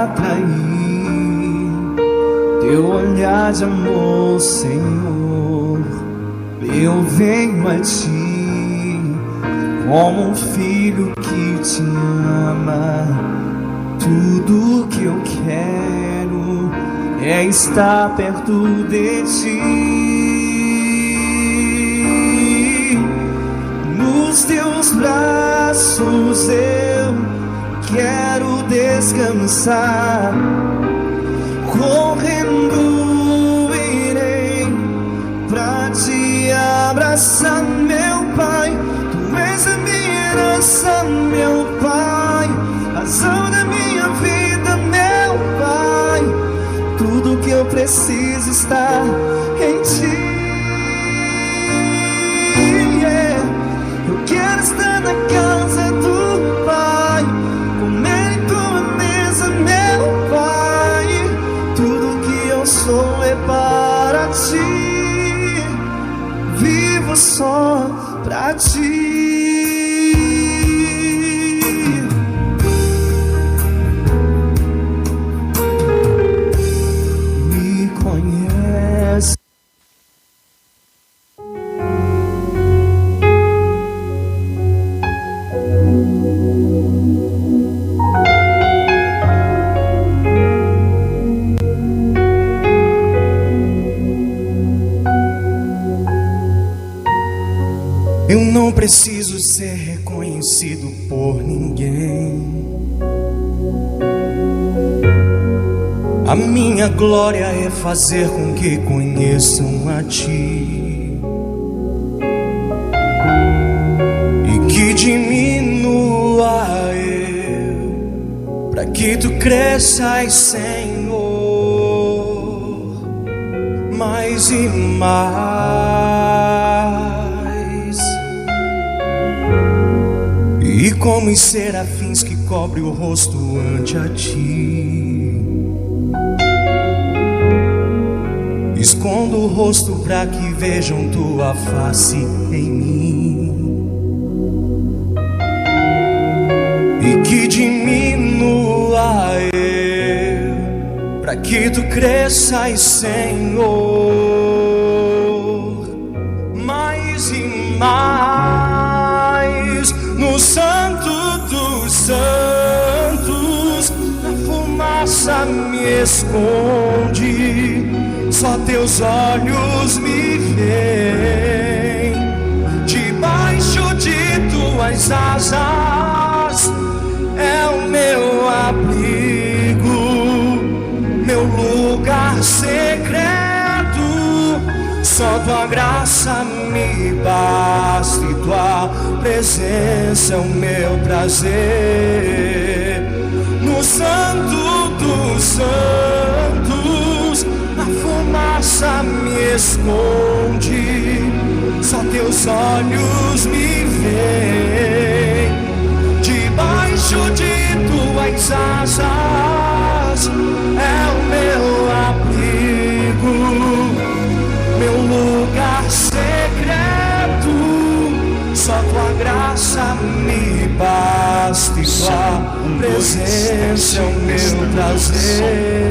atrair teu olhar de amor, Senhor. Eu venho a ti como um filho que te ama. Tudo que eu quero é estar perto de ti. Nos teus braços eu quero descansar. Correndo irei pra te abraçar, meu Pai. Tu és a minha herança, meu Pai, razão da minha vida, meu Pai. Tudo que eu preciso está em ti. Eu quero estar na casa do Pai, comer em tua mesa, meu Pai. Tudo que eu sou é para ti, vivo só pra ti. Me conhece. Eu não preciso ser reconhecido por ninguém. A minha glória é fazer com que conheçam a ti e que diminua eu, para que tu cresças, Senhor, mais e mais. E como os serafins que cobrem o rosto ante a ti, escondo o rosto para que vejam tua face em mim, e que diminua eu, para que tu cresças, Senhor, mais e mais. No Santo dos Santos, a fumaça me esconde, só teus olhos me veem. Debaixo de tuas asas é o meu abrigo, meu lugar secreto. Só tua graça me basta e tua presença é o meu prazer. No Santo dos Santos, a fumaça me esconde, só teus olhos me veem. Debaixo de tuas asas é o meu abrigo, meu lugar secreto. Só tua graça me basta e tua presença é o meu prazer.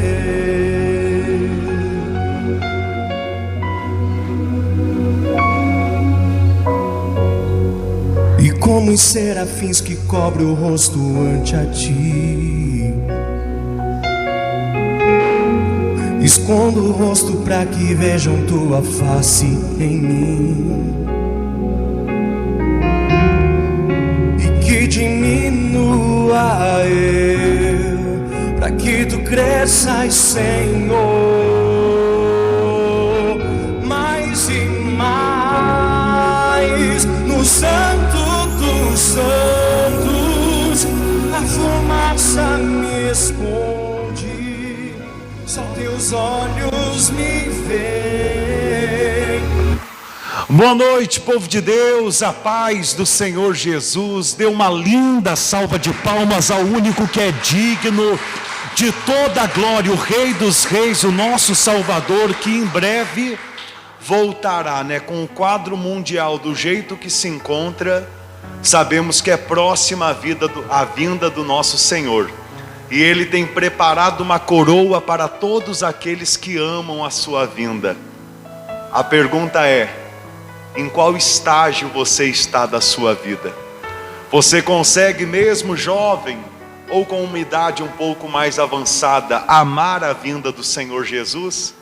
E como os serafins que cobrem o rosto ante a ti, escondo o rosto para que vejam tua face em mim, e que diminua eu, para que tu cresças, Senhor, mais e mais. No Santo dos Santos, a fumaça me esconde, só teus olhos me veem. Boa noite, povo de Deus, a paz do Senhor Jesus. Dê uma linda salva de palmas ao único que é digno de toda a glória, o Rei dos Reis, o nosso Salvador, que em breve voltará, com o quadro mundial do jeito que se encontra. Sabemos que é próxima a vinda do nosso Senhor. E Ele tem preparado uma coroa para todos aqueles que amam a sua vinda. A pergunta é: em qual estágio você está da sua vida? Você consegue, mesmo jovem, ou com uma idade um pouco mais avançada, amar a vinda do Senhor Jesus?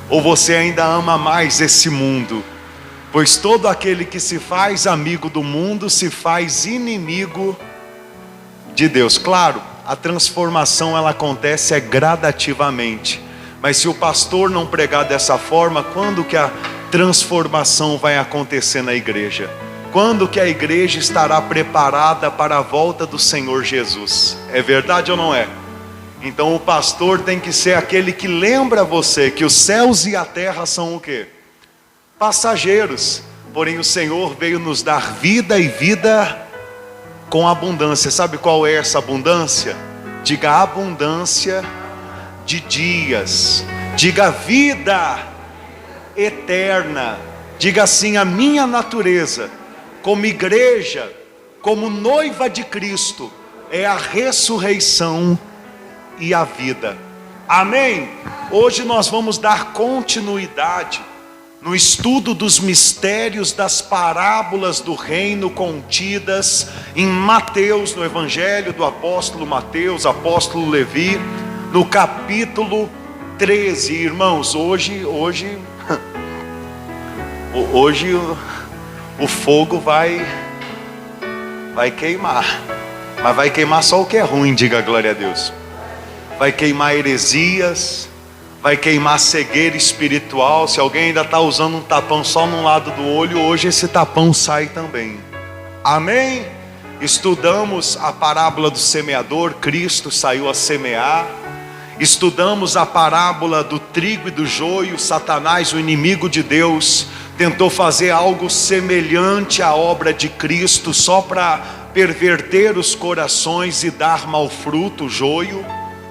Ou você ainda ama mais esse mundo? Pois todo aquele que se faz amigo do mundo se faz inimigo de Deus. Claro, a transformação ela acontece gradativamente. Mas se o pastor não pregar dessa forma, quando que a transformação vai acontecer na igreja? Quando que a igreja estará preparada para a volta do Senhor Jesus? É verdade ou não é? Então o pastor tem que ser aquele que lembra você que os céus e a terra são o quê? Passageiros. Porém o Senhor veio nos dar vida e vida com abundância. Sabe qual é essa abundância? Diga abundância de dias. Diga vida eterna. Diga assim: a minha natureza como igreja, como noiva de Cristo, é a ressurreição e a vida. Amém? Hoje nós vamos dar continuidade no estudo dos mistérios das parábolas do reino contidas em Mateus, no Evangelho do apóstolo Mateus, apóstolo Levi, no capítulo 13. Irmãos, hoje o fogo vai queimar, mas vai queimar só o que é ruim, diga glória a Deus. Vai queimar heresias, vai queimar cegueira espiritual. Se alguém ainda está usando um tapão só num lado do olho, hoje esse tapão sai também. Amém? Estudamos a parábola do semeador, Cristo saiu a semear. Estudamos a parábola do trigo e do joio. Satanás, o inimigo de Deus, tentou fazer algo semelhante à obra de Cristo, só para perverter os corações e dar mau fruto. O joio,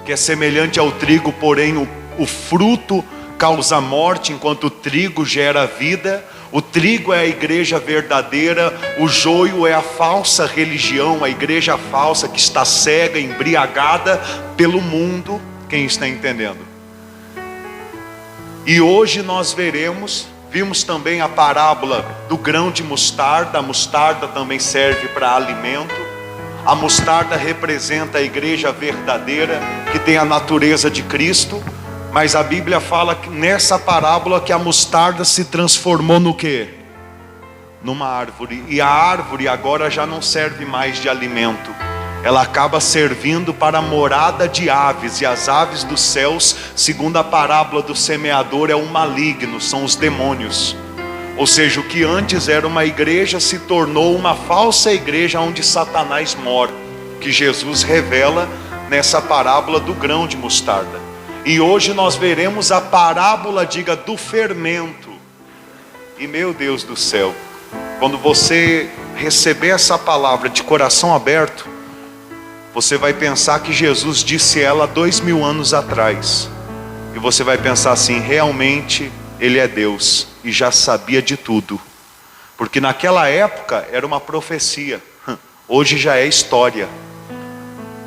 que é semelhante ao trigo, porém o fruto causa morte, enquanto o trigo gera vida. O trigo é a igreja verdadeira, o joio é a falsa religião, a igreja falsa que está cega, embriagada pelo mundo. Quem está entendendo? E hoje nós vimos também a parábola do grão de mostarda. A mostarda também serve para alimento. A mostarda representa a igreja verdadeira, que tem a natureza de Cristo. Mas a Bíblia fala que nessa parábola que a mostarda se transformou no quê? Numa árvore. E a árvore agora já não serve mais de alimento. Ela acaba servindo para a morada de aves. E as aves dos céus, segundo a parábola do semeador, é o maligno, são os demônios. Ou seja, o que antes era uma igreja se tornou uma falsa igreja onde Satanás mora, que Jesus revela nessa parábola do grão de mostarda. E hoje nós veremos a parábola, diga, do fermento. E meu Deus do céu, quando você receber essa palavra de coração aberto, você vai pensar que Jesus disse ela 2000 anos atrás. E você vai pensar assim: realmente Ele é Deus e já sabia de tudo. Porque naquela época era uma profecia, hoje já é história.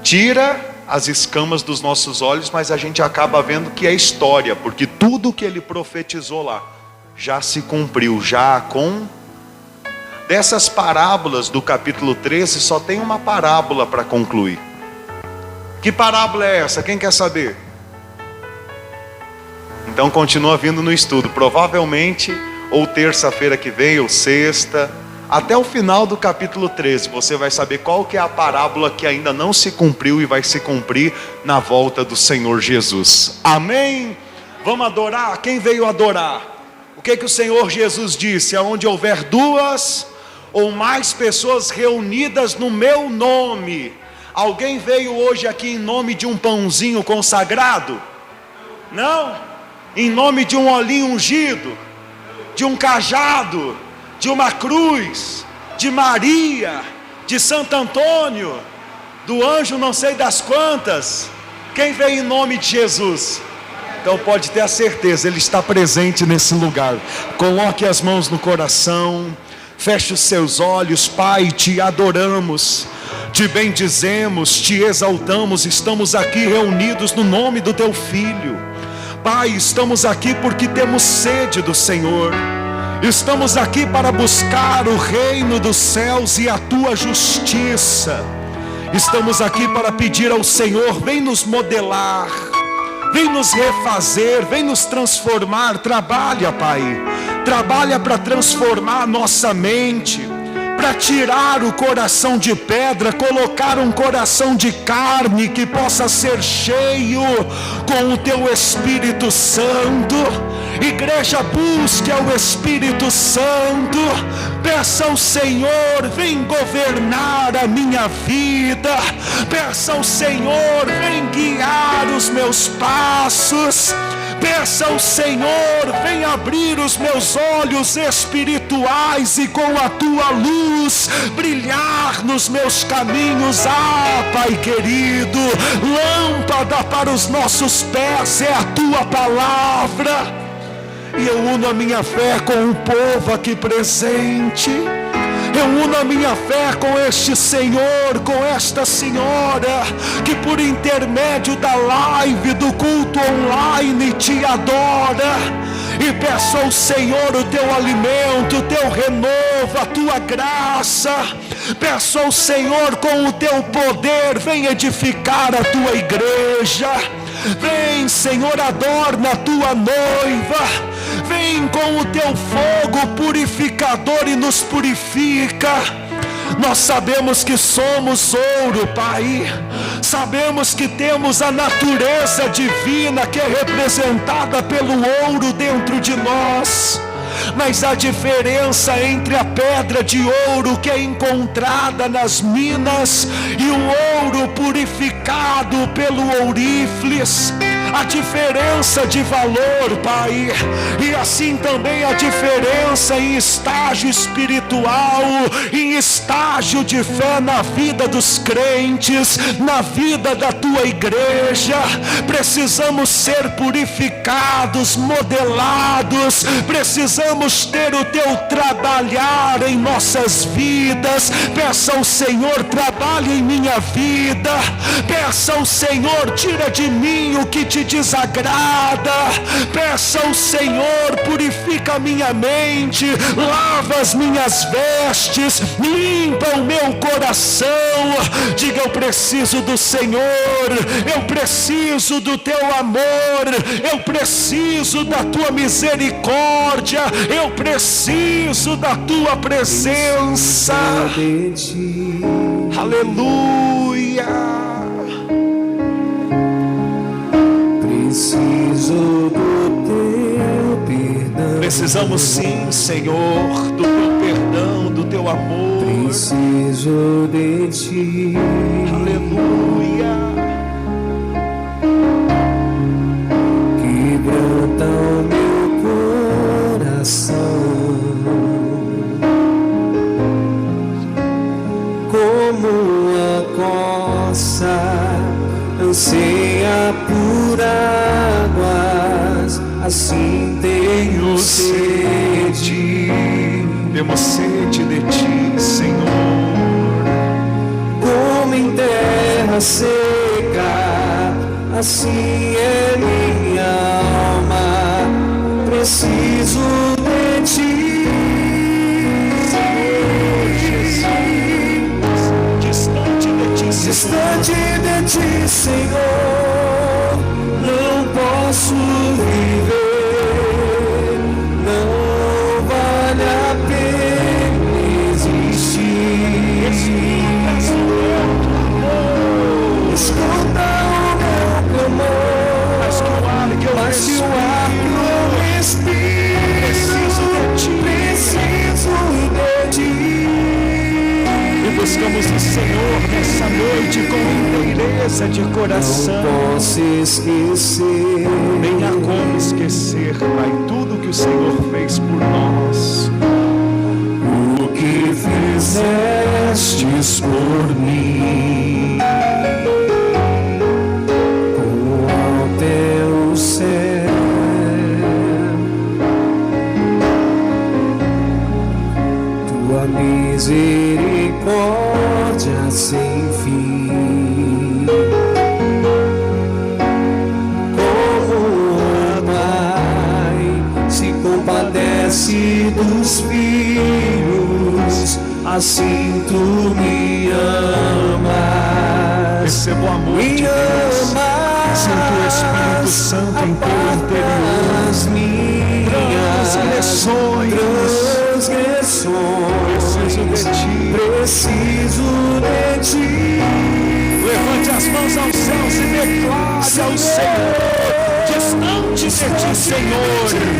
Tira as escamas dos nossos olhos, mas a gente acaba vendo que é história, porque tudo que Ele profetizou lá já se cumpriu, Dessas parábolas do capítulo 13, só tem uma parábola para concluir. Que parábola é essa? Quem quer saber? Então continua vindo no estudo. Provavelmente, ou terça-feira que vem, ou sexta, até o final do capítulo 13, você vai saber qual que é a parábola que ainda não se cumpriu e vai se cumprir na volta do Senhor Jesus. Amém? Vamos adorar? Quem veio adorar? O que o Senhor Jesus disse? Aonde houver duas ou mais pessoas reunidas no meu nome. Alguém veio hoje aqui em nome de um pãozinho consagrado? Não? Em nome de um olhinho ungido, de um cajado, de uma cruz, de Maria, de Santo Antônio, do anjo não sei das quantas. Quem veio em nome de Jesus? Então pode ter a certeza, Ele está presente nesse lugar. Coloque as mãos no coração, feche os seus olhos. Pai, te adoramos, Te bendizemos, te exaltamos, estamos aqui reunidos no nome do teu Filho. Pai, estamos aqui porque temos sede do Senhor. Estamos aqui para buscar o reino dos céus e a tua justiça. Estamos aqui para pedir ao Senhor, vem nos modelar, vem nos refazer, vem nos transformar. Trabalha, Pai, trabalha para transformar nossa mente, para tirar o coração de pedra, colocar um coração de carne que possa ser cheio com o teu Espírito Santo. Igreja, busque ao Espírito Santo, peça ao Senhor, vem governar a minha vida, peça ao Senhor, vem guiar os meus passos, peça ao Senhor, vem abrir os meus olhos espirituais e com a tua luz brilhar nos meus caminhos. Ah, Pai querido, lâmpada para os nossos pés é a tua palavra. E eu uno a minha fé com o povo aqui presente. Eu uno a minha fé com este Senhor, com esta senhora, que por intermédio da live, do culto online, te adora. E peço ao Senhor o teu alimento, o teu renovo, a tua graça. Peço ao Senhor, com o teu poder, vem edificar a tua igreja. Vem, Senhor, adorna a tua noiva. Vem com o teu fogo purificador e nos purifica. Nós sabemos que somos ouro, Pai. Sabemos que temos a natureza divina que é representada pelo ouro dentro de nós. Mas a diferença entre a pedra de ouro que é encontrada nas minas e o ouro purificado pelo ourives, a diferença de valor, Pai, e assim também a diferença em estágio espiritual, em estágio de fé na vida dos crentes, na vida da tua igreja. Precisamos ser purificados, modelados, precisamos ter o teu trabalhar em nossas vidas. Peça ao Senhor, trabalhe em minha vida. Peça ao Senhor, tira de mim o que te desagrada. Peça ao Senhor, purifica a minha mente, lava as minhas vestes, limpa o meu coração. Diga: eu preciso do Senhor, eu preciso do teu amor, eu preciso da tua misericórdia, eu preciso da tua presença. Aleluia. Preciso do teu perdão. Precisamos sim, Senhor, do teu perdão, do teu amor. Preciso de ti. Aleluia. Quebranta o meu coração, como a coça anseia por águas, assim tenho sede. Temos sede de ti, Senhor. Como em terra seca, assim é minha alma. Preciso de ti, Distante de ti, Senhor. distante de ti, Senhor, não posso viver. Não vale a pena existir. Escuta o meu clamor, Mas que o ar que eu mas que o ar que eu respiro, preciso de ti. E buscamos o Senhor nessa noite com inteireza de coração. Não posso esquecer, Nem há como esquecer, Pai, tudo que o Senhor fez por nós. o que fizestes por mim. Até o céu, tua misericórdia sem dos filhos, assim tu me amas. Receba o amor de Deus. Sinta o Espírito Santo em teu interior. As minhas transgressões, preciso de ti. Levante as mãos aos céus e declare ao Senhor: distante de ti,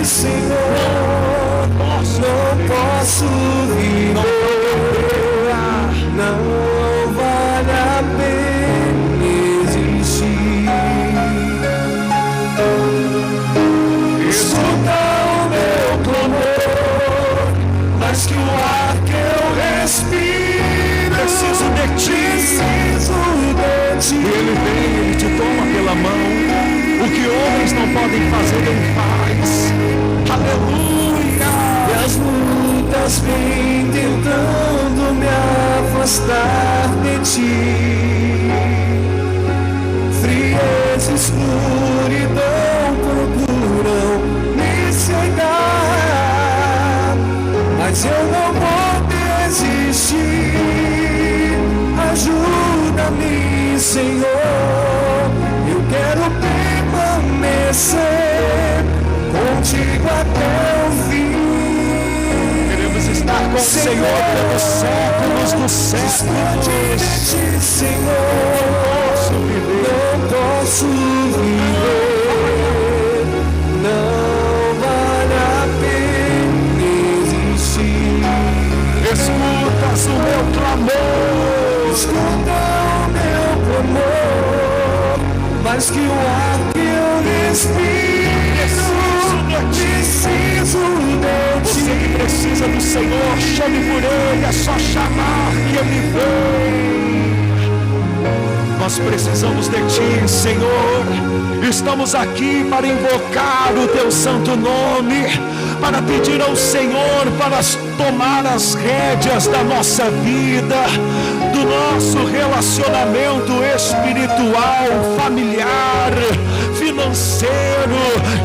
Senhor, não posso viver, não vale a pena existir. Escuta o meu clamor, mais que o ar que eu respiro. preciso de ti. Ele vem, Ele te toma pela mão. O que homens não podem fazer, Ele faz. Aleluia! E as lutas vêm tentando me afastar de ti. Frieza e escuridão procuram me cegar, mas eu não vou desistir. Ajuda-me, Senhor, eu quero permanecer contigo até o fim. Queremos estar com o Senhor pelos séculos dos séculos. Senhor, não posso viver, não vale a pena existir. Escutas o meu clamor. Escuta o meu clamor, mais que o ar que eu respiro. Preciso de ti. Você que precisa do Senhor, chame por Ele, é só chamar que Ele vem. Nós precisamos de Ti, Senhor. Estamos aqui para invocar o Teu santo nome, para pedir ao Senhor para tomar as rédeas da nossa vida, do nosso relacionamento espiritual, familiar, financeiro.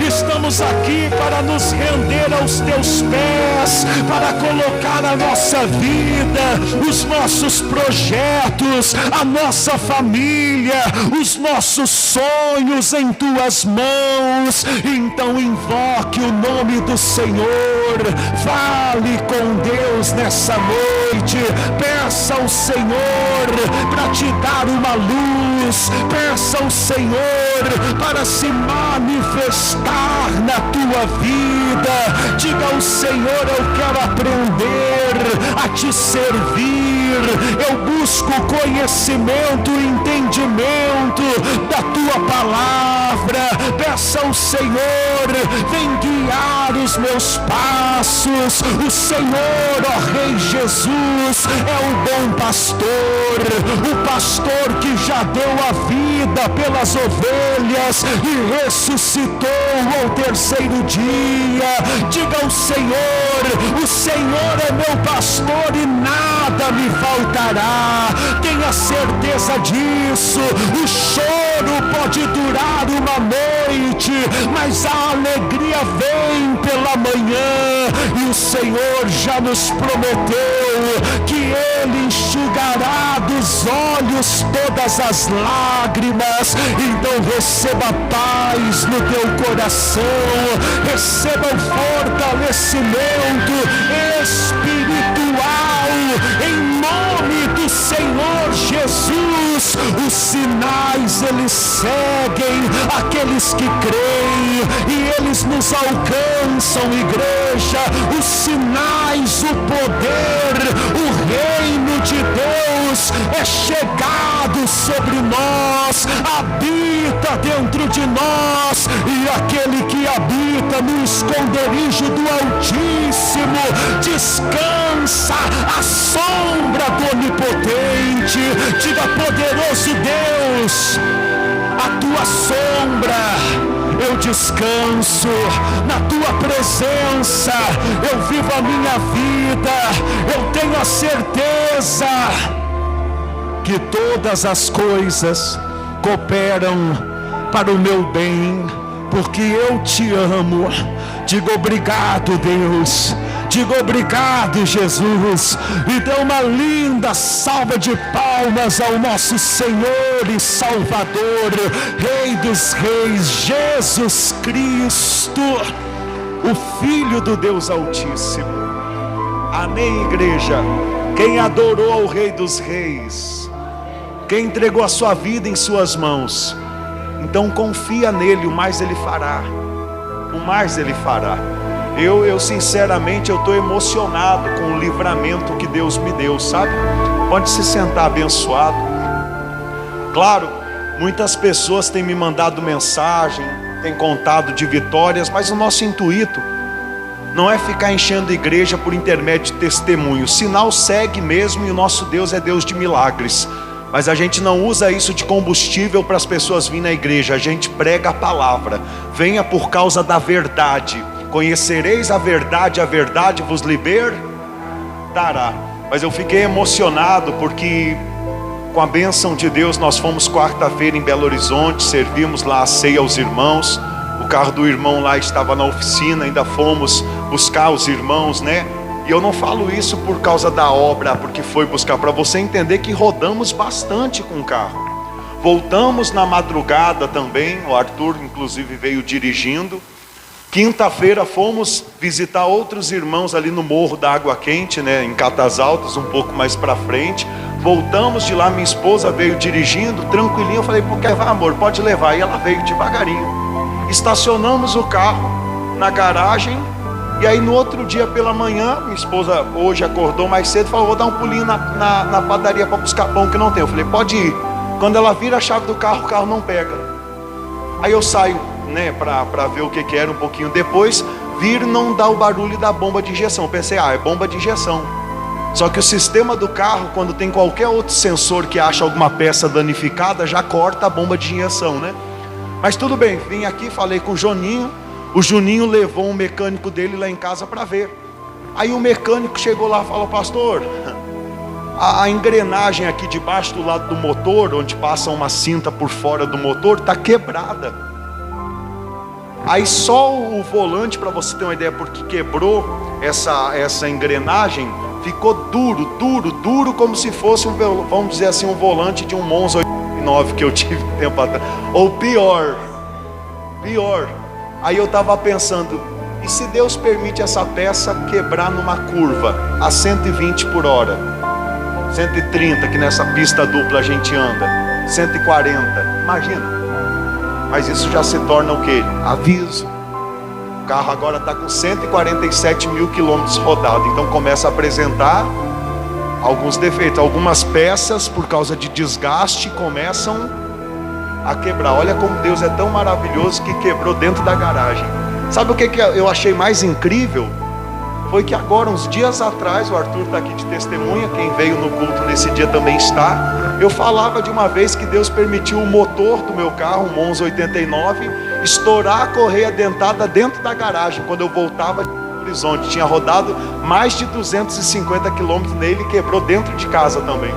Estamos aqui para nos render aos Teus pés, para colocar a nossa vida, os nossos projetos, a nossa família, os nossos sonhos em Tuas mãos. Então invoque o nome do Senhor, fale com Deus nessa noite, peça ao Senhor para te dar uma luz, peça ao Senhor para se manifestar na tua vida. Diga ao Senhor: eu quero aprender a te servir, eu busco conhecimento e entendimento da tua palavra. Peça ao Senhor: vem guiar os meus passos. O Senhor, ó Rei Jesus, é o bom pastor, o pastor que já deu a vida pelas ovelhas e ressuscitou ao terceiro dia. Diga ao Senhor: o Senhor é meu pastor e nada me faltará. Tenha certeza disso. O choro pode durar uma noite, mas a alegria vem pela manhã. E o Senhor já nos prometeu que Ele enxugará dos olhos todas as lágrimas. Então receba paz no teu coração, receba o fortalecimento espiritual em nome do Senhor Jesus. Os sinais eles seguem aqueles que creem e eles nos alcançam, igreja. Os sinais, o poder, o reino de Deus é chegado sobre nós, habita dentro de nós, e aquele que habita no esconderijo do Altíssimo descansa à sombra do Onipotente. Diga: poderoso Deus, a tua sombra eu descanso, na tua presença eu vivo a minha vida. Eu tenho a certeza que todas as coisas cooperam para o meu bem, porque eu te amo. Diga: obrigado, Deus, Diga obrigado, Jesus, e dê uma linda salva de palmas ao nosso Senhor e Salvador, Rei dos Reis, Jesus Cristo, o Filho do Deus Altíssimo. Amém, igreja? Quem adorou ao Rei dos Reis, quem entregou a sua vida em suas mãos, então confia nele, o mais ele fará. O mais ele fará. Eu sinceramente, eu estou emocionado com o livramento que Deus me deu, sabe? Pode se sentar, abençoado. Claro, muitas pessoas têm me mandado mensagem, têm contado de vitórias, mas o nosso intuito não é ficar enchendo a igreja por intermédio de testemunho. O sinal segue mesmo, e o nosso Deus é Deus de milagres. Mas a gente não usa isso de combustível para as pessoas virem na igreja. A gente prega a palavra. Venha por causa da verdade. Conhecereis a verdade vos libertará. Mas eu fiquei emocionado porque, com a bênção de Deus, nós fomos quarta-feira em Belo Horizonte, servimos lá a ceia aos irmãos. O carro do irmão lá estava na oficina, ainda fomos buscar os irmãos, né? E eu não falo isso por causa da obra, porque foi buscar, para você entender que rodamos bastante com o carro. Voltamos na madrugada também, o Arthur inclusive veio dirigindo. Quinta-feira fomos visitar outros irmãos ali no Morro da Água Quente, né, em Catas Altas, um pouco mais para frente. Voltamos de lá, minha esposa veio dirigindo, tranquilinho. Eu falei, por que vai, amor? Pode levar. E ela veio devagarinho. Estacionamos o carro na garagem. E aí no outro dia pela manhã, minha esposa hoje acordou mais cedo e falou, vou dar um pulinho na padaria para buscar pão que não tem. Eu falei, pode ir. Quando ela vira a chave do carro, o carro não pega. Aí eu saio, né, para ver o que era um pouquinho depois. Vir não dá o barulho da bomba de injeção. Eu pensei, é bomba de injeção. Só que o sistema do carro, quando tem qualquer outro sensor que acha alguma peça danificada, já corta a bomba de injeção, né? Mas tudo bem, vim aqui, falei com o Joninho. O Juninho levou um mecânico dele lá em casa para ver. Aí o mecânico chegou lá e falou, pastor, a engrenagem aqui debaixo do lado do motor, onde passa uma cinta por fora do motor, está quebrada. Aí só o volante, para você ter uma ideia, porque quebrou essa engrenagem, ficou duro, como se fosse vamos dizer assim, um volante de um Monza 89 que eu tive um tempo atrás. Ou pior. Aí eu estava pensando, e se Deus permite essa peça quebrar numa curva a 120 por hora, 130, que nessa pista dupla a gente anda, 140, imagina. Mas isso já se torna o quê? Aviso. O carro agora está com 147 mil quilômetros rodados, então começa a apresentar alguns defeitos. Algumas peças, por causa de desgaste, começam a quebrar. Olha como Deus é tão maravilhoso que quebrou dentro da garagem. Sabe o que eu achei mais incrível? Foi que agora, uns dias atrás, o Arthur está aqui de testemunha, quem veio no culto nesse dia também está. Eu falava de uma vez que Deus permitiu o motor do meu carro, um Monza 89, estourar a correia dentada dentro da garagem. Quando eu voltava de Horizonte, tinha rodado mais de 250 quilômetros nele e quebrou dentro de casa também.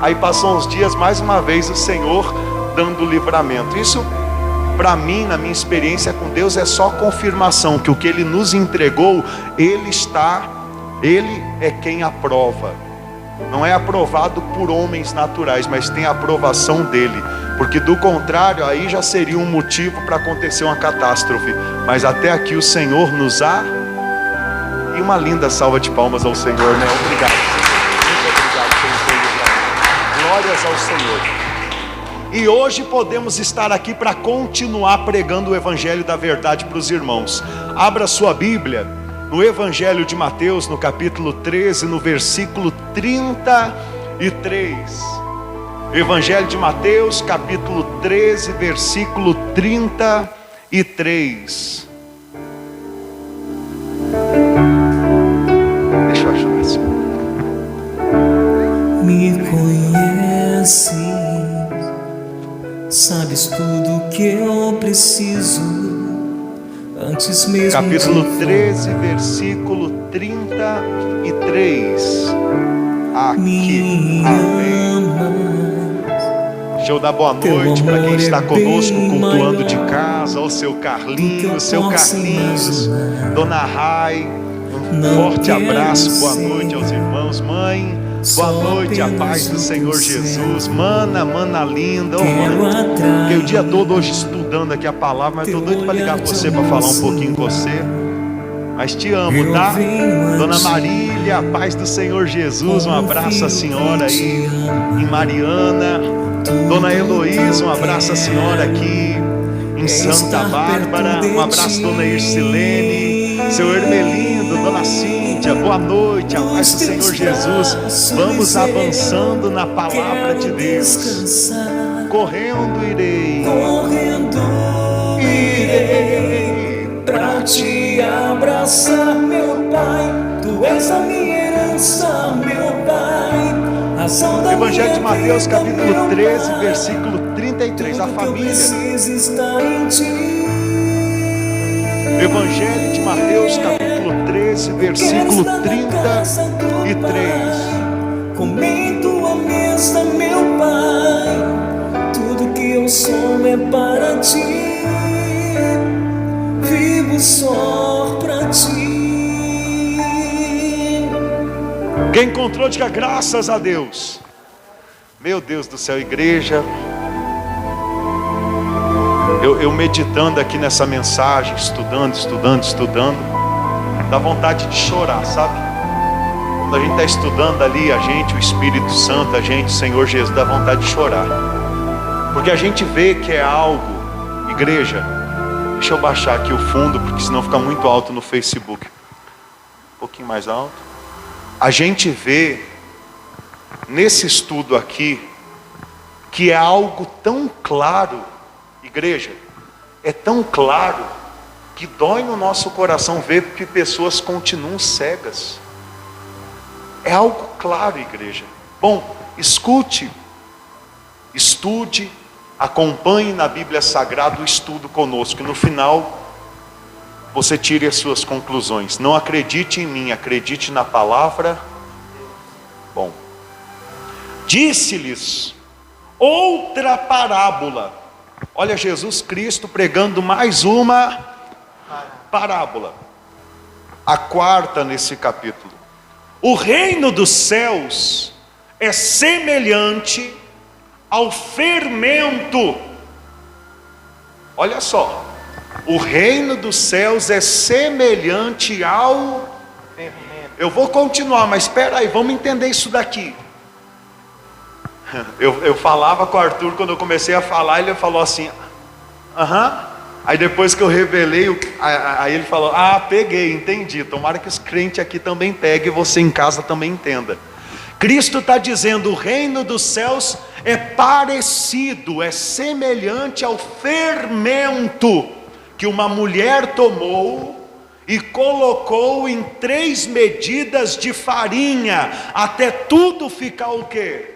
Aí passou uns dias, mais uma vez o Senhor dando livramento. Isso, para mim, na minha experiência com Deus, é só confirmação que o que Ele nos entregou, Ele é quem aprova. Não é aprovado por homens naturais, mas tem a aprovação dEle, porque do contrário, aí já seria um motivo para acontecer uma catástrofe. Mas até aqui o Senhor nos há. E uma linda salva de palmas ao Senhor, né? Obrigado, Senhor. Muito obrigado pelo seu livramento. Glórias ao Senhor. E hoje podemos estar aqui para continuar pregando o Evangelho da Verdade para os irmãos. Abra sua Bíblia no Evangelho de Mateus, no capítulo 13, no versículo 33. Evangelho de Mateus, capítulo 13, versículo 33. Deixa eu ajudar assim. Me conhece, sabes tudo que eu preciso, antes mesmo. Capítulo 13, versículo 33. Aqui, amém. Deixa eu dar boa noite para quem está conosco cultuando de casa. O seu Carlinhos, Dona Rai, Forte abraço, boa noite aos irmãos. Mãe, boa noite, a paz do Senhor Jesus. Mana linda, mãe. Fiquei o dia todo hoje estudando aqui a palavra, mas estou doido para ligar para você, para falar um pouquinho com você. Mas te amo, tá? Dona Marília, a paz do Senhor Jesus. Um abraço à senhora aí em Mariana. Dona Heloísa, um abraço à senhora aqui em Santa Bárbara. Um abraço, Dona Ircilene. Seu Hermelindo, Dona Cíntia, boa noite, a paz do Senhor Jesus. Vamos avançando na palavra de Deus. Correndo irei pra te abraçar, meu Pai. Tu és a minha herança, meu Pai. Razão da Evangelho de Mateus, minha capítulo vida, 13, meu versículo 33, a Tudo que eu família. preciso está em ti. Evangelho de Mateus, capítulo 13, versículo 33. Comi tua mesa, meu Pai. Tudo que eu sou é para ti. Vivo só para ti. Quem encontrou, diga graças a Deus. Meu Deus do céu, igreja. Eu meditando aqui nessa mensagem, estudando, dá vontade de chorar, sabe? Quando a gente está estudando ali, o Espírito Santo, o Senhor Jesus, dá vontade de chorar. Porque a gente vê que é algo, igreja, deixa eu baixar aqui o fundo, porque senão fica muito alto no Facebook. Um pouquinho mais alto. A gente vê, nesse estudo aqui, que é algo tão claro, igreja, é tão claro que dói no nosso coração ver que pessoas continuam cegas. É algo claro, igreja. Bom, escute, estude, acompanhe na Bíblia Sagrada o estudo conosco, e no final você tire as suas conclusões. Não acredite em mim, acredite na palavra. Bom, disse-lhes outra parábola. Olha, Jesus Cristo pregando mais uma parábola, a quarta nesse capítulo. O reino dos céus é semelhante ao fermento. Olha só, o reino dos céus é semelhante ao fermento. Eu vou continuar, mas espera aí, vamos entender isso daqui. Eu falava com o Arthur, quando eu comecei a falar, ele falou assim, Aí depois que eu revelei, aí ele falou, peguei, entendi. Tomara que os crentes aqui também peguem e você em casa também entenda. Cristo está dizendo, o reino dos céus é parecido, é semelhante ao fermento que uma mulher tomou e colocou em 3 medidas de farinha, até tudo ficar o quê?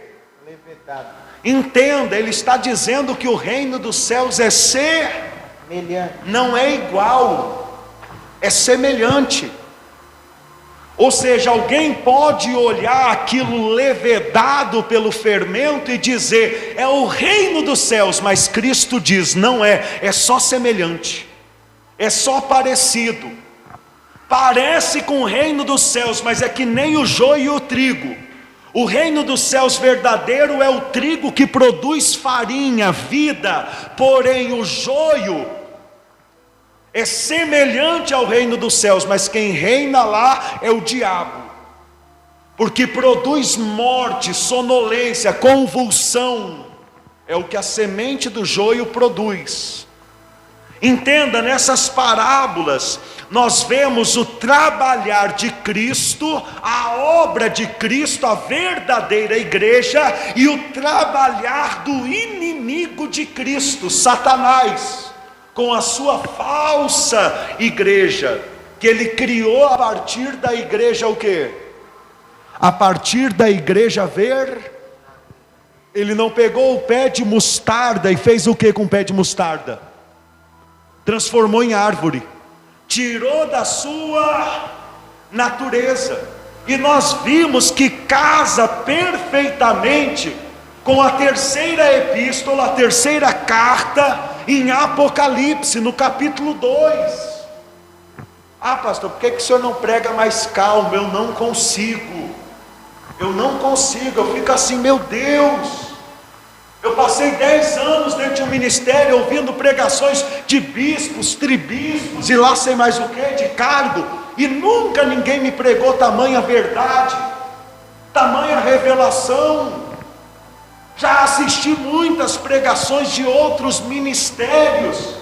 Entenda, ele está dizendo que o reino dos céus é semelhante, não é igual, é semelhante. Ou seja, alguém pode olhar aquilo levedado pelo fermento e dizer, é o reino dos céus, mas Cristo diz, não é, é só semelhante, é só parecido, parece com o reino dos céus, mas é que nem o joio e o trigo. O reino dos céus verdadeiro é o trigo que produz farinha, vida, porém o joio é semelhante ao reino dos céus, mas quem reina lá é o diabo, porque produz morte, sonolência, convulsão, é o que a semente do joio produz. Entenda, nessas parábolas nós vemos o trabalhar de Cristo, a obra de Cristo, a verdadeira igreja, e o trabalhar do inimigo de Cristo, Satanás, com a sua falsa igreja, que ele criou a partir da igreja o quê? A partir da igreja ele não pegou o pé de mostarda e fez o que com o pé de mostarda? Transformou em árvore, tirou da sua natureza, e nós vimos que casa perfeitamente com a terceira epístola, a terceira carta em Apocalipse, no capítulo 2. Ah, pastor, por que o senhor não prega mais calmo? Eu não consigo. Eu não consigo, eu fico assim, meu Deus. Eu passei 10 anos dentro de um ministério ouvindo pregações de bispos, tribispos e lá sei mais o que, de cargo, e nunca ninguém me pregou tamanha verdade, tamanha revelação. Já assisti muitas pregações de outros ministérios,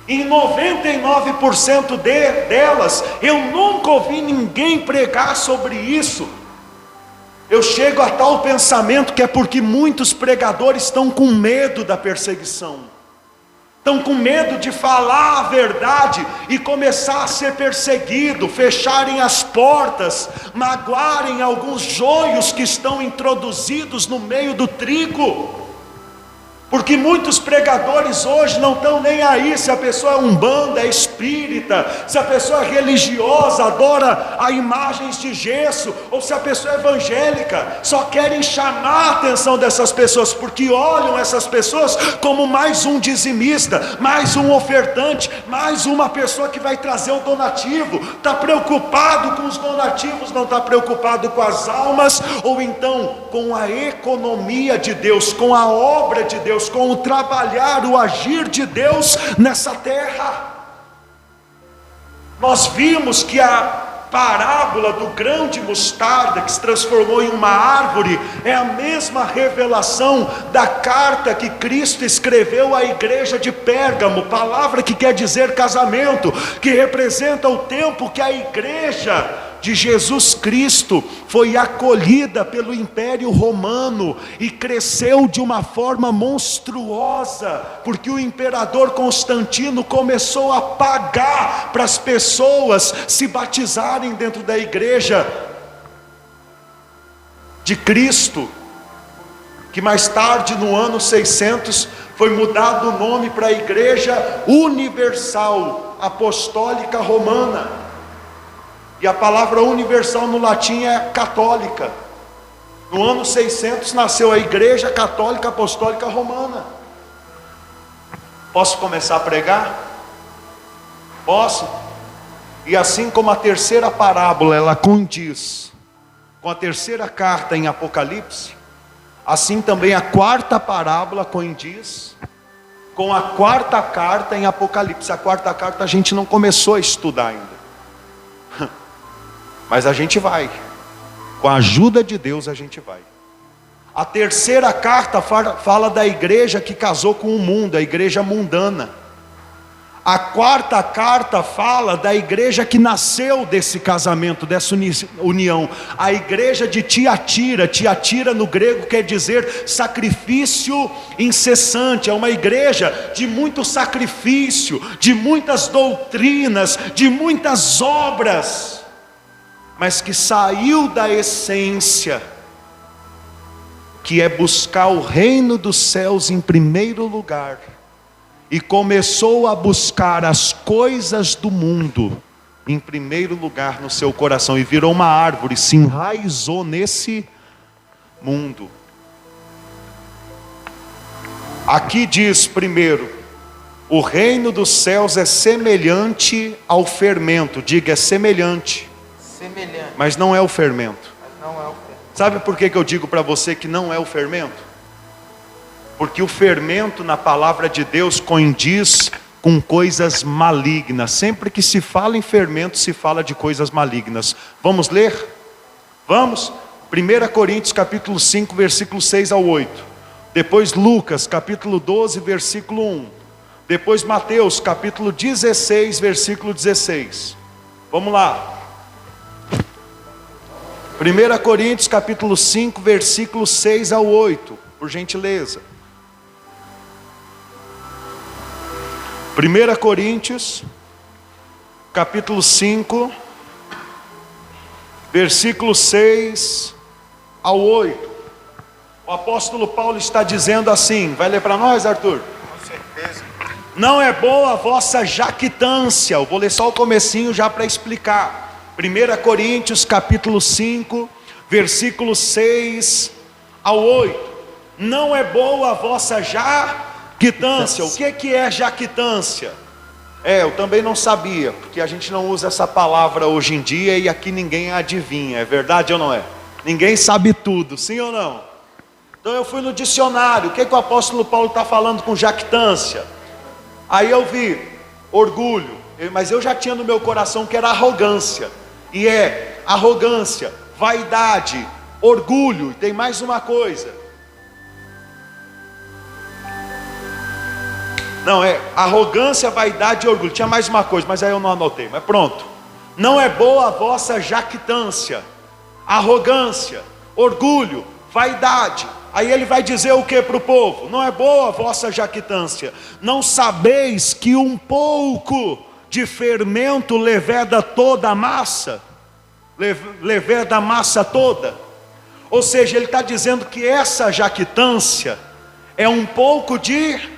em 99% delas eu nunca ouvi ninguém pregar sobre isso. Eu chego a tal pensamento que é porque muitos pregadores estão com medo da perseguição, estão com medo de falar a verdade e começar a ser perseguido, fecharem as portas, magoarem alguns joios que estão introduzidos no meio do trigo. Porque muitos pregadores hoje não estão nem aí se a pessoa é umbanda, é espírita, se a pessoa é religiosa, adora a imagens de gesso, ou se a pessoa é evangélica. Só querem chamar a atenção dessas pessoas, porque olham essas pessoas como mais um dizimista, mais um ofertante, mais uma pessoa que vai trazer o donativo. Está preocupado com os donativos, não está preocupado com as almas, ou então com a economia de Deus, com a obra de Deus, com o trabalhar, o agir de Deus nessa terra. Nós vimos que a parábola do grão de mostarda que se transformou em uma árvore é a mesma revelação da carta que Cristo escreveu à igreja de Pérgamo, palavra que quer dizer casamento, que representa o tempo que a igreja de Jesus Cristo foi acolhida pelo Império Romano e cresceu de uma forma monstruosa, porque o imperador Constantino começou a pagar para as pessoas se batizarem dentro da igreja de Cristo, que mais tarde, no ano 600, foi mudado o nome para a Igreja Universal Apostólica Romana. E a palavra universal no latim é católica. No ano 600 nasceu a Igreja Católica Apostólica Romana. Posso começar a pregar? Posso? E assim como a terceira parábola ela condiz com a terceira carta em Apocalipse, assim também a quarta parábola condiz com a quarta carta em Apocalipse. A quarta carta a gente não começou a estudar ainda, mas a gente vai, com a ajuda de Deus a gente vai. A terceira carta fala da igreja que casou com o mundo, a igreja mundana. A quarta carta fala da igreja que nasceu desse casamento, dessa união, a igreja de Tiatira. Tiatira no grego quer dizer sacrifício incessante, é uma igreja de muito sacrifício, de muitas doutrinas, de muitas obras, mas que saiu da essência, que é buscar o reino dos céus em primeiro lugar, e começou a buscar as coisas do mundo em primeiro lugar no seu coração, e virou uma árvore, se enraizou nesse mundo. Aqui diz primeiro, o reino dos céus é semelhante ao fermento. Diga, é semelhante. Semelhante. Mas não é o fermento. Mas não é o fermento. Sabe por que eu digo para você que não é o fermento? Porque o fermento na palavra de Deus condiz com coisas malignas. Sempre que se fala em fermento, se fala de coisas malignas. Vamos ler? Vamos? 1 Coríntios capítulo 5, versículo 6 ao 8. Depois Lucas capítulo 12, versículo 1. Depois Mateus capítulo 16, versículo 16. Vamos lá. 1 Coríntios capítulo 5, versículo 6 ao 8, por gentileza. 1 Coríntios capítulo 5, versículo 6 ao 8. O apóstolo Paulo está dizendo assim, vai ler para nós, Arthur? Com certeza. Não é boa a vossa jactância. Eu vou ler só o comecinho já para explicar. 1 Coríntios capítulo 5, versículo 6 ao 8. Não é boa a vossa jactância. O que é jactância? Eu também não sabia, porque a gente não usa essa palavra hoje em dia e aqui ninguém adivinha, é verdade ou não é? Ninguém sabe tudo, sim ou não? Então eu fui no dicionário, o que o apóstolo Paulo está falando com jactância? Aí eu vi orgulho, mas eu já tinha no meu coração que era arrogância, e é arrogância, vaidade, orgulho, e tem mais uma coisa. Não, é arrogância, vaidade e orgulho. Tinha mais uma coisa, mas aí eu não anotei, mas pronto. Não é boa a vossa jactância, arrogância, orgulho, vaidade. Aí ele vai dizer o que para o povo? Não é boa a vossa jactância. Não sabeis que um pouco de fermento leveda toda a massa? Leveda a massa toda? Ou seja, ele está dizendo que essa jactância é um pouco de...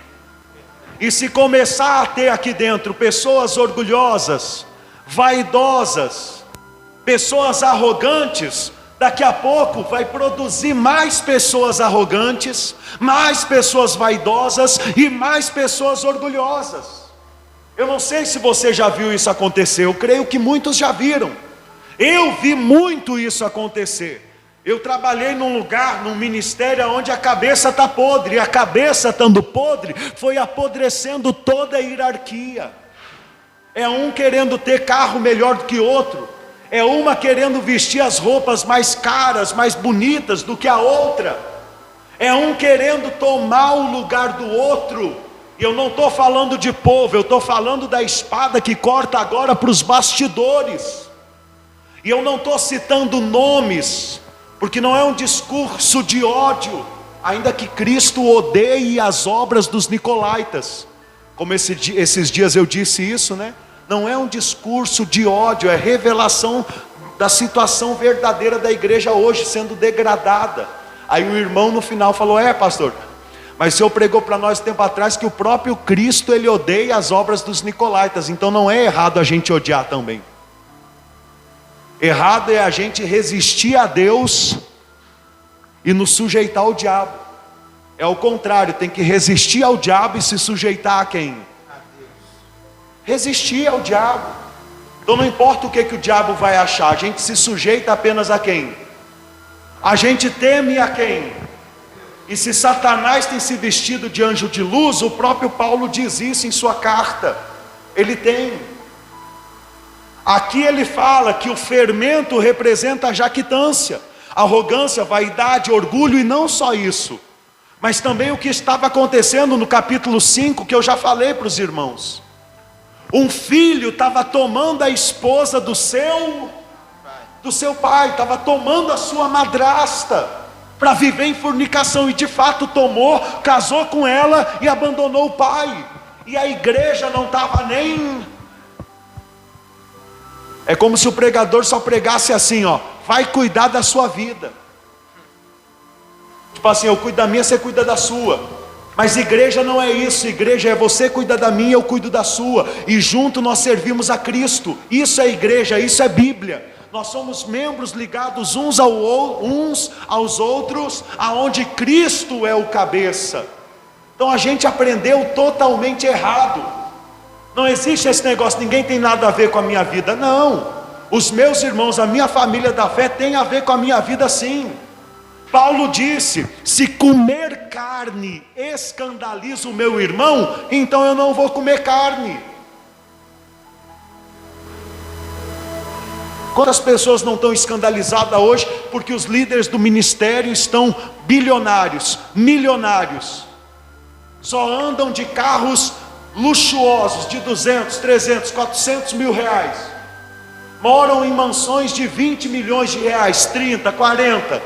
E se começar a ter aqui dentro pessoas orgulhosas, vaidosas, pessoas arrogantes, daqui a pouco vai produzir mais pessoas arrogantes, mais pessoas vaidosas e mais pessoas orgulhosas. Eu não sei se você já viu isso acontecer, eu creio que muitos já viram. Eu vi muito isso acontecer. Eu trabalhei num lugar, num ministério onde a cabeça está podre, e a cabeça estando podre, foi apodrecendo toda a hierarquia. É um querendo ter carro melhor do que outro, é uma querendo vestir as roupas mais caras, mais bonitas do que a outra, é um querendo tomar o lugar do outro. E eu não estou falando de povo, eu estou falando da espada que corta agora para os bastidores. E eu não estou citando nomes, porque não é um discurso de ódio, ainda que Cristo odeie as obras dos nicolaítas, como esses dias eu disse isso, né? Não é um discurso de ódio, é revelação da situação verdadeira da igreja hoje sendo degradada. Aí o irmão no final falou: pastor, mas o senhor pregou para nós tempo atrás que o próprio Cristo ele odeia as obras dos nicolaítas, então não é errado a gente odiar também. Errado é a gente resistir a Deus e nos sujeitar ao diabo. É o contrário, tem que resistir ao diabo e se sujeitar a quem? A Deus. Resistir ao diabo. Então não importa o que o diabo vai achar, a gente se sujeita apenas a quem? A gente teme a quem? E se Satanás tem se vestido de anjo de luz, o próprio Paulo diz isso em sua carta. Ele tem. Aqui ele fala que o fermento representa a jactância, arrogância, vaidade, orgulho, e não só isso, mas também o que estava acontecendo no capítulo 5, que eu já falei para os irmãos. Um filho estava tomando a esposa do seu pai, estava tomando a sua madrasta, para viver em fornicação, e de fato tomou, casou com ela e abandonou o pai, e a igreja não estava nem... É como se o pregador só pregasse assim, vai cuidar da sua vida. Tipo assim, eu cuido da minha, você cuida da sua. Mas igreja não é isso, igreja é você cuida da minha, eu cuido da sua. E junto nós servimos a Cristo. Isso é igreja, isso é Bíblia. Nós somos membros ligados uns aos outros, aonde Cristo é o cabeça. Então a gente aprendeu totalmente errado. Não existe esse negócio, ninguém tem nada a ver com a minha vida. Não, os meus irmãos, a minha família da fé tem a ver com a minha vida sim. Paulo disse: se comer carne escandaliza o meu irmão, então eu não vou comer carne. Quantas pessoas não estão escandalizadas hoje porque os líderes do ministério estão bilionários, milionários, só andam de carros luxuosos de 200, 300, 400 mil reais, moram em mansões de 20 milhões de reais, 30, 40.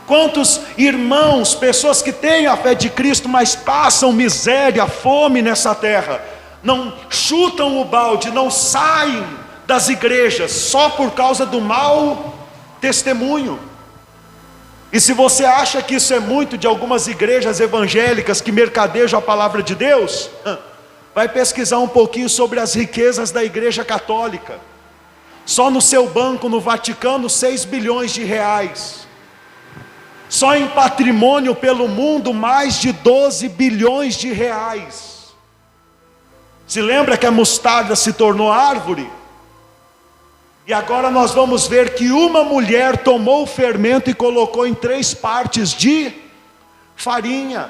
Quantos irmãos, pessoas que têm a fé de Cristo, mas passam miséria, fome nessa terra, não chutam o balde, não saem das igrejas só por causa do mau testemunho. E se você acha que isso é muito de algumas igrejas evangélicas que mercadejam a palavra de Deus, vai pesquisar um pouquinho sobre as riquezas da igreja católica. Só no seu banco no Vaticano 6 bilhões de reais. Só em patrimônio pelo mundo mais de 12 bilhões de reais. Se lembra que a mostarda se tornou árvore? E agora nós vamos ver que uma mulher tomou o fermento e colocou em 3 partes de farinha.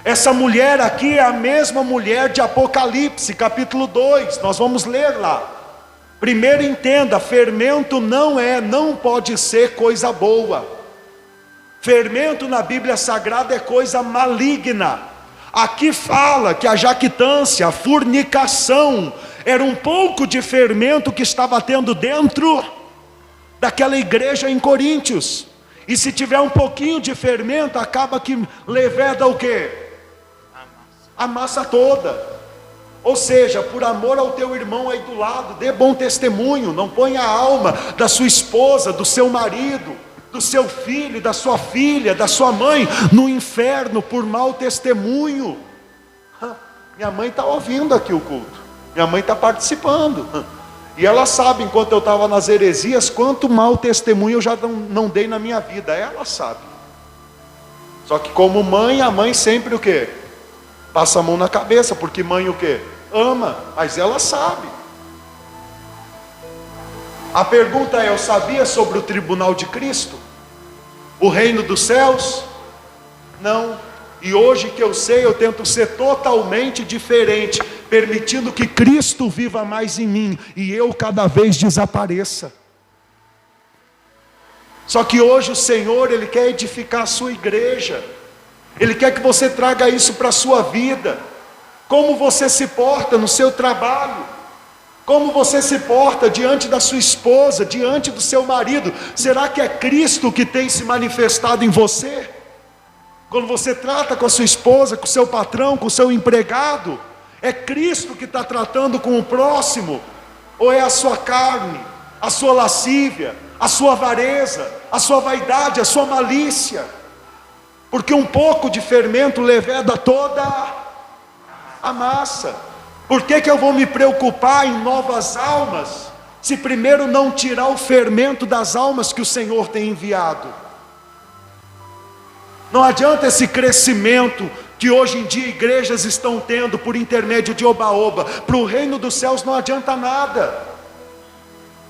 Essa mulher aqui é a mesma mulher de Apocalipse, capítulo 2. Nós vamos ler lá. Primeiro entenda, fermento não pode ser coisa boa. Fermento na Bíblia Sagrada é coisa maligna. Aqui fala que a jactância, a fornicação, era um pouco de fermento que estava tendo dentro daquela igreja em Coríntios. E se tiver um pouquinho de fermento, acaba que leveda o quê? A massa toda. Ou seja, por amor ao teu irmão aí do lado, dê bom testemunho. Não ponha a alma da sua esposa, do seu marido, do seu filho, da sua filha, da sua mãe no inferno por mau testemunho. Minha mãe está ouvindo aqui o culto, minha mãe está participando, e ela sabe, enquanto eu estava nas heresias, quanto mau testemunho eu já não dei na minha vida. Ela sabe. Só que como mãe, a mãe sempre o quê? Passa a mão na cabeça, porque mãe o quê? Ama, mas ela sabe. A pergunta é: eu sabia sobre o tribunal de Cristo? O reino dos céus? Não. E hoje que eu sei, eu tento ser totalmente diferente, permitindo que Cristo viva mais em mim e eu cada vez desapareça. Só que hoje o Senhor, Ele quer edificar a sua igreja. Ele quer que você traga isso para a sua vida. Como você se porta no seu trabalho, como você se porta diante da sua esposa, diante do seu marido. Será que é Cristo que tem se manifestado em você? Quando você trata com a sua esposa, com o seu patrão, com o seu empregado, é Cristo que está tratando com o próximo? Ou é a sua carne, a sua lascívia, a sua avareza, a sua vaidade, a sua malícia? Porque um pouco de fermento leveda toda a massa. Por que eu vou me preocupar em novas almas, se primeiro não tirar o fermento das almas que o Senhor tem enviado? Não adianta esse crescimento que hoje em dia igrejas estão tendo por intermédio de oba-oba. Para o reino dos céus não adianta nada.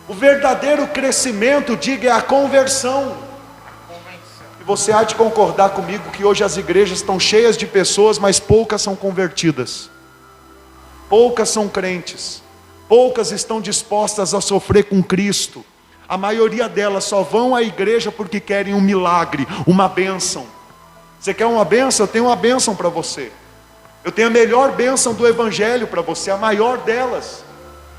O verdadeiro crescimento, diga, é a conversão. E você há de concordar comigo que hoje as igrejas estão cheias de pessoas, mas poucas são convertidas. Poucas são crentes. Poucas estão dispostas a sofrer com Cristo. A maioria delas só vão à igreja porque querem um milagre, uma bênção. Você quer uma bênção? Eu tenho uma bênção para você. Eu tenho a melhor bênção do Evangelho para você, a maior delas.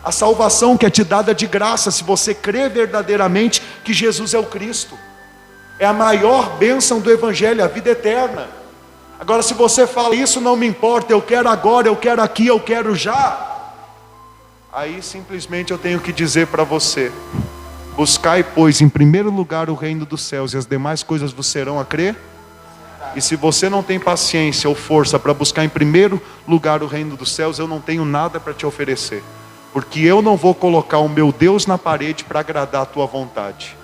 A salvação que é te dada de graça, se você crê verdadeiramente que Jesus é o Cristo. É a maior bênção do Evangelho, a vida eterna. Agora, se você fala, isso não me importa, eu quero agora, eu quero aqui, eu quero já, aí simplesmente eu tenho que dizer para você: buscai, pois, em primeiro lugar o reino dos céus, e as demais coisas vos serão a crer. E se você não tem paciência ou força para buscar em primeiro lugar o reino dos céus, eu não tenho nada para te oferecer, porque eu não vou colocar o meu Deus na parede para agradar a tua vontade.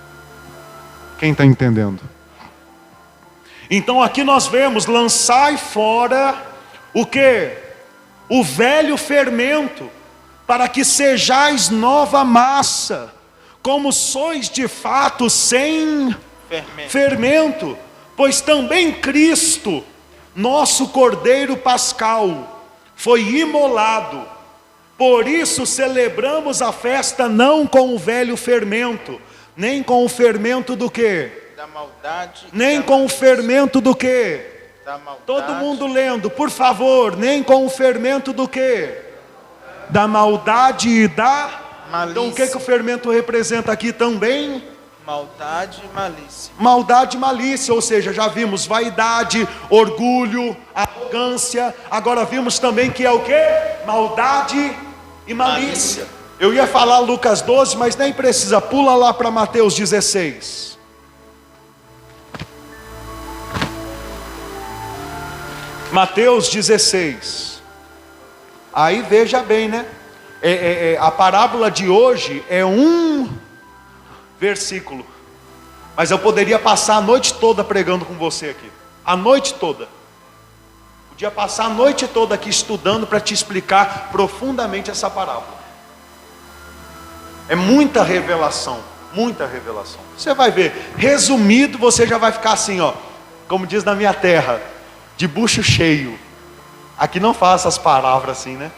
Quem está entendendo? Então aqui nós vemos: lançai fora o que? O velho fermento, para que sejais nova massa, como sois de fato sem fermento. Pois também Cristo, nosso Cordeiro Pascal, foi imolado. Por isso celebramos a festa não com o velho fermento, nem com o fermento do quê? Da maldade. Nem com o fermento do quê? Da maldade. Todo mundo lendo, por favor. Nem com o fermento do quê? Da maldade e da malícia. Então o que o fermento representa aqui também? Maldade e malícia. Maldade e malícia, ou seja, já vimos vaidade, orgulho, arrogância. Agora vimos também que é o quê? Maldade e malícia. Eu ia falar Lucas 12, mas nem precisa. Pula lá para Mateus 16. Mateus 16. Aí veja bem, né? A parábola de hoje é um versículo, mas eu poderia passar a noite toda pregando com você aqui, a noite toda. Podia passar a noite toda aqui estudando para te explicar profundamente essa parábola. É muita revelação, muita revelação. Você vai ver, resumido, você já vai ficar assim, ó, como diz na minha terra, de bucho cheio. Aqui não fala essas palavras assim, né?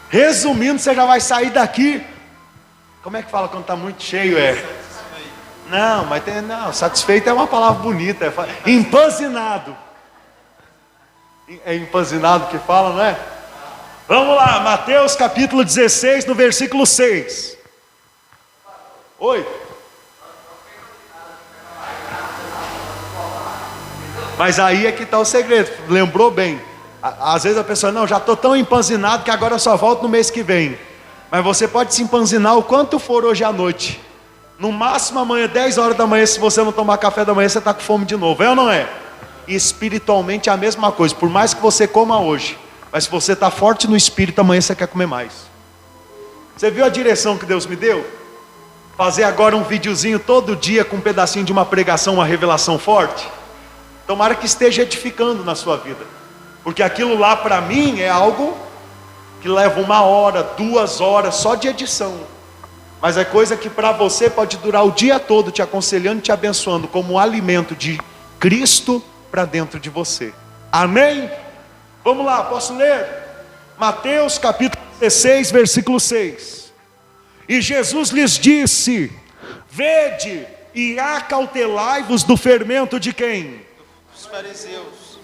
Resumindo, você já vai sair daqui. Como é que fala quando está muito cheio? Não, mas não, satisfeito é uma palavra bonita. Empanzinado. É empanzinado que fala, não é? Vamos lá, Mateus capítulo 16, no versículo 6. Oi? Mas aí é que está o segredo, lembrou bem. Às vezes a pessoa, não, já estou tão empanzinado que agora eu só volto no mês que vem. Mas você pode se empanzinar o quanto for hoje à noite. No máximo amanhã, 10 horas da manhã, se você não tomar café da manhã, você está com fome de novo, é ou não é? E espiritualmente é a mesma coisa, por mais que você coma hoje, mas se você está forte no espírito, amanhã você quer comer mais. Você viu a direção que Deus me deu? Fazer agora um videozinho todo dia com um pedacinho de uma pregação, uma revelação forte. Tomara que esteja edificando na sua vida, porque aquilo lá para mim é algo que leva 1 hora, 2 horas só de edição, mas é coisa que para você pode durar o dia todo te aconselhando, te abençoando como um alimento de Cristo para dentro de você. Amém? Vamos lá, posso ler? Mateus capítulo 16, versículo 6. E Jesus lhes disse: vede e acautelai-vos do fermento de quem? Dos fariseus.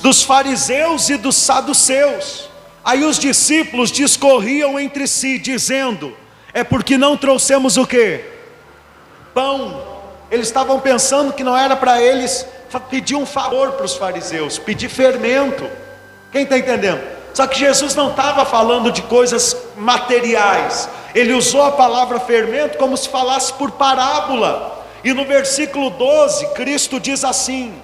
Dos fariseus e dos saduceus. Aí os discípulos discorriam entre si, dizendo: é porque não trouxemos o quê? Pão. Eles estavam pensando que não era para eles pedir um favor para os fariseus, pedir fermento. Quem está entendendo? Só que Jesus não estava falando de coisas materiais. Ele usou a palavra fermento como se falasse por parábola. E no versículo 12, Cristo diz assim.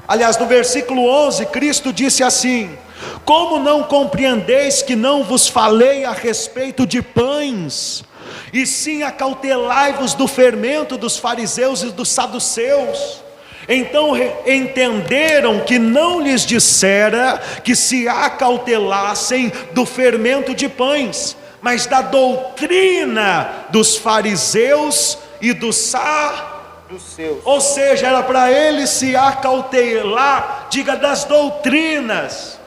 Aliás, no versículo 11, Cristo disse assim: como não compreendeis que não vos falei a respeito de pães, e sim acautelai-vos do fermento dos fariseus e dos saduceus? Então entenderam que não lhes dissera que se acautelassem do fermento de pães, mas da doutrina dos fariseus e dos saduceus. Ou seja, era para eles se acautelar, diga, das doutrinas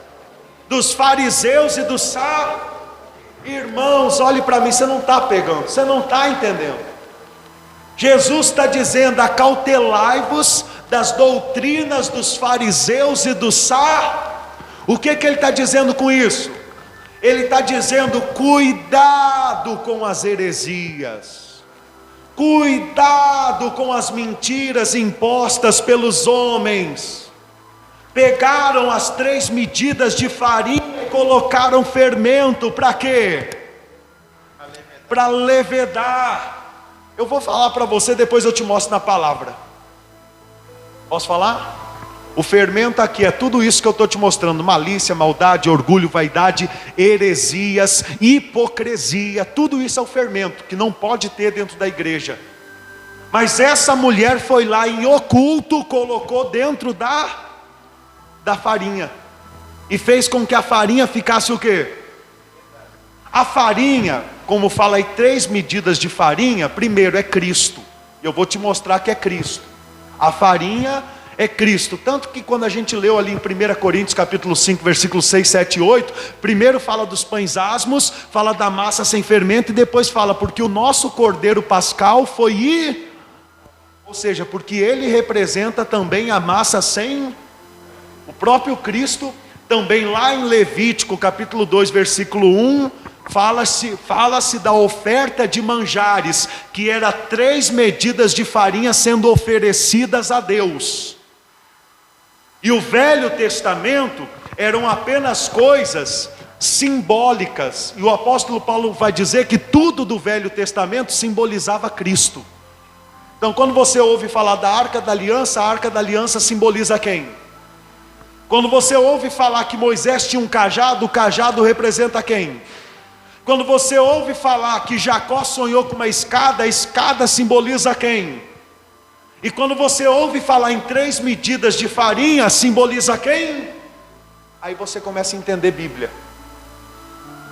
dos fariseus e dos saduceus. Irmãos, olhe para mim, você não está pegando, você não está entendendo. Jesus está dizendo: acautelai-vos das doutrinas dos fariseus e dos saduceus. O que ele está dizendo com isso? Ele está dizendo: cuidado com as heresias, cuidado com as mentiras impostas pelos homens. Pegaram as 3 medidas de farinha e colocaram fermento, para quê? Para levedar. Eu vou falar para você, depois eu te mostro na palavra. Posso falar? O fermento aqui é tudo isso que eu estou te mostrando: malícia, maldade, orgulho, vaidade, heresias, hipocrisia. Tudo isso é o fermento que não pode ter dentro da igreja. Mas essa mulher foi lá em oculto, colocou dentro da farinha, e fez com que a farinha ficasse o quê? A farinha, como fala aí 3 medidas de farinha, primeiro é Cristo. Eu vou te mostrar que é Cristo. A farinha é Cristo. Tanto que quando a gente leu ali em 1 Coríntios capítulo 5, versículos 6, 7 e 8, primeiro fala dos pães asmos, fala da massa sem fermento, e depois fala, porque o nosso cordeiro pascal foi ou seja, porque ele representa também a massa sem. O próprio Cristo, também lá em Levítico capítulo 2, versículo 1, fala-se da oferta de manjares, que era 3 medidas de farinha sendo oferecidas a Deus. E o Velho Testamento eram apenas coisas simbólicas, e o apóstolo Paulo vai dizer que tudo do Velho Testamento simbolizava Cristo. Então quando você ouve falar da Arca da Aliança, a Arca da Aliança simboliza quem? Quando você ouve falar que Moisés tinha um cajado, o cajado representa quem? Quando você ouve falar que Jacó sonhou com uma escada, a escada simboliza quem? E quando você ouve falar em 3 medidas de farinha, simboliza quem? Aí você começa a entender Bíblia.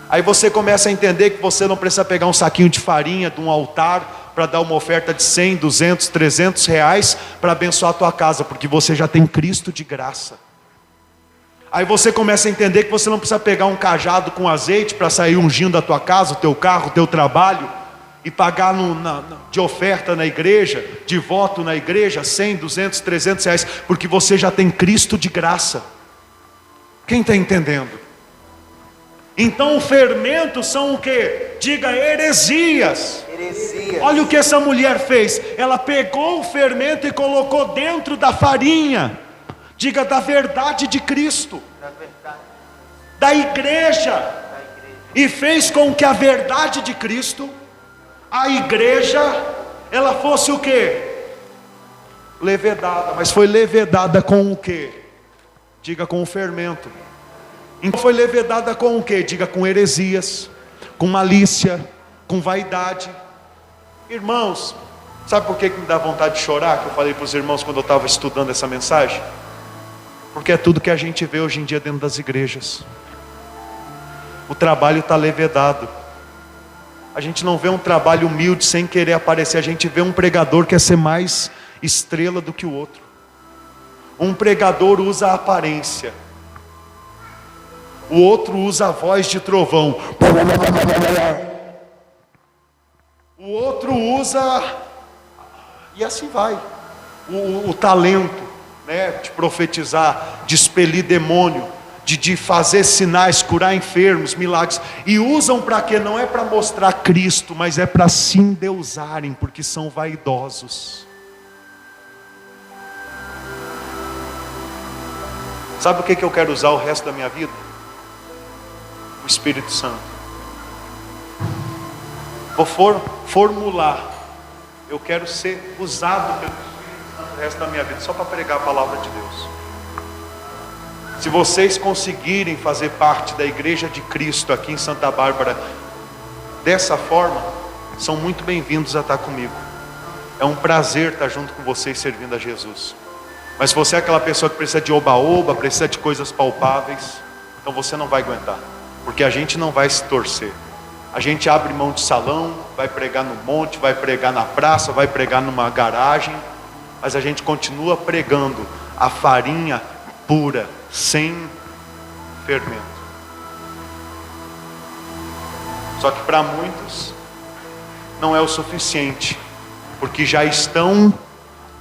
Aí você começa a entender que você não precisa pegar um saquinho de farinha de um altar para dar uma oferta de 100, 200, 300 reais para abençoar a tua casa, porque você já tem Cristo de graça. Aí você começa a entender que você não precisa pegar um cajado com azeite para sair ungindo a tua casa, o teu carro, o teu trabalho, e pagar de oferta na igreja, de voto na igreja, 100, 200, 300 reais, porque você já tem Cristo de graça. Quem está entendendo? Então o fermento são o que? Diga, heresias. Heresias. Olha o que essa mulher fez. Ela pegou o fermento e colocou dentro da farinha. Diga, da verdade de Cristo. Da verdade. Da igreja. E fez com que a verdade de Cristo, a igreja, ela fosse o que? Levedada. Mas foi levedada com o que? Diga, com o fermento. Então foi levedada com o que? Diga, com heresias, com malícia, com vaidade. Irmãos, sabe por que me dá vontade de chorar? Que eu falei para os irmãos quando eu estava estudando essa mensagem. Porque é tudo que a gente vê hoje em dia dentro das igrejas. O trabalho está levedado. A gente não vê um trabalho humilde sem querer aparecer. A gente vê um pregador que quer ser mais estrela do que o outro. Um pregador usa a aparência. O outro usa a voz de trovão. O outro usa, e assim vai, o talento, né, de profetizar, de expelir demônio, de fazer sinais, curar enfermos, milagres. E usam para quê? Não é para mostrar Cristo, mas é para se endeusarem, porque são vaidosos. Sabe o que eu quero usar o resto da minha vida? O Espírito Santo. Vou formular. Eu quero ser usado pelo Espírito Santo o resto da minha vida, só para pregar a palavra de Deus. Se vocês conseguirem fazer parte da Igreja de Cristo aqui em Santa Bárbara dessa forma, são muito bem-vindos a estar comigo. É um prazer estar junto com vocês servindo a Jesus. Mas se você é aquela pessoa que precisa de oba-oba, precisa de coisas palpáveis, então você não vai aguentar. Porque a gente não vai se torcer. A gente abre mão de salão, vai pregar no monte, vai pregar na praça, vai pregar numa garagem, mas a gente continua pregando a farinha pura, sem fermento. Só que para muitos não é o suficiente, porque já estão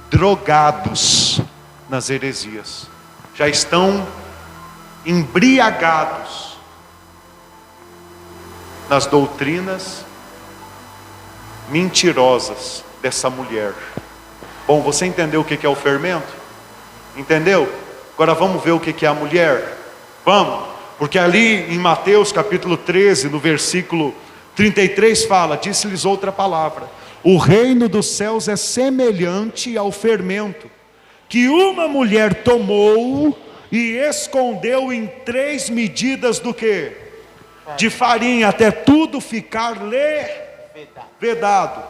drogados nas heresias, já estão embriagados nas doutrinas mentirosas dessa mulher. Bom, você entendeu o que é o fermento? Entendeu? Agora vamos ver o que é a mulher? Vamos, porque ali em Mateus capítulo 13, no versículo 33 fala, disse-lhes outra palavra: o reino dos céus é semelhante ao fermento, que uma mulher tomou e escondeu em 3 medidas do que? De farinha, até tudo ficar levedado.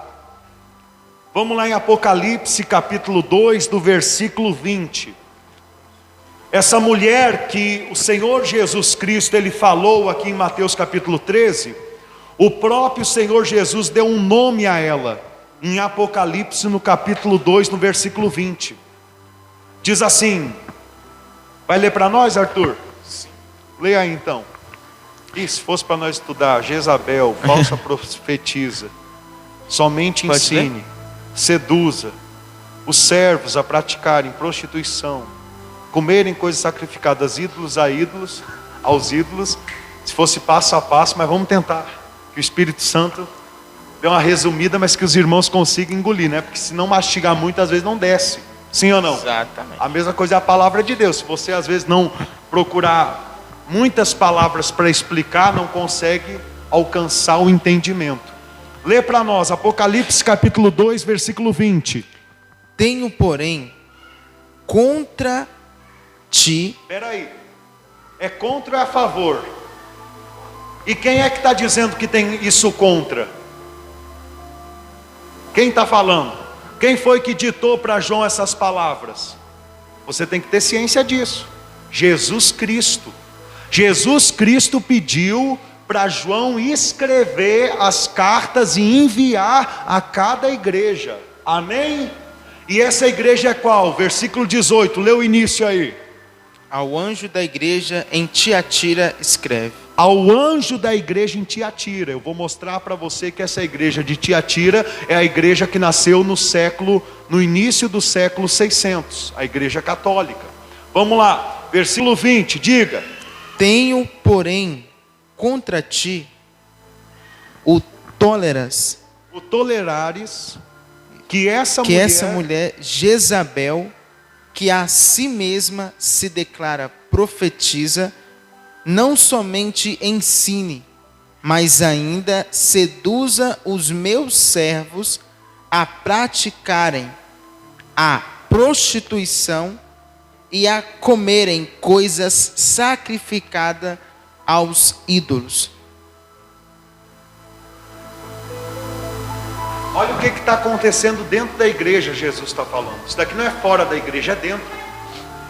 Vamos lá em Apocalipse capítulo 2, do versículo 20. Essa mulher que o Senhor Jesus Cristo, Ele falou aqui em Mateus capítulo 13, o próprio Senhor Jesus deu um nome a ela, em Apocalipse no capítulo 2, no versículo 20. Diz assim, vai ler para nós, Arthur? Sim. Leia aí então. E se fosse para nós estudar, Jezabel, falsa profetiza, somente ensine, seduza os servos a praticarem prostituição, comerem coisas sacrificadas aos ídolos. Se fosse passo a passo, mas vamos tentar, que o Espírito Santo dê uma resumida, mas que os irmãos consigam engolir, né? Porque se não mastigar muito, às vezes não desce. Sim ou não? Exatamente. A mesma coisa é a palavra de Deus. Se você às vezes não procurar muitas palavras para explicar, não consegue alcançar o entendimento. Lê para nós, Apocalipse capítulo 2, versículo 20. Tenho, porém, contra ti... Espera aí, é contra ou é a favor? E quem é que está dizendo que tem isso contra? Quem está falando? Quem foi que ditou para João essas palavras? Você tem que ter ciência disso. Jesus Cristo. Jesus Cristo pediu para João escrever as cartas e enviar a cada igreja. Amém? E essa igreja é qual? Versículo 18, lê o início aí. Ao anjo da igreja em Tiatira escreve. Ao anjo da igreja em Tiatira. Eu vou mostrar para você que essa igreja de Tiatira é a igreja que nasceu no início do século 600, a igreja católica. Vamos lá, versículo 20, diga. Tenho, porém, contra ti o tolerares, que essa mulher Jezabel, que a si mesma se declara profetiza, não somente ensine, mas ainda seduza os meus servos a praticarem a prostituição e a comerem coisas sacrificadas aos ídolos. Olha o que está acontecendo dentro da igreja. Jesus está falando, isso daqui não é fora da igreja, é dentro.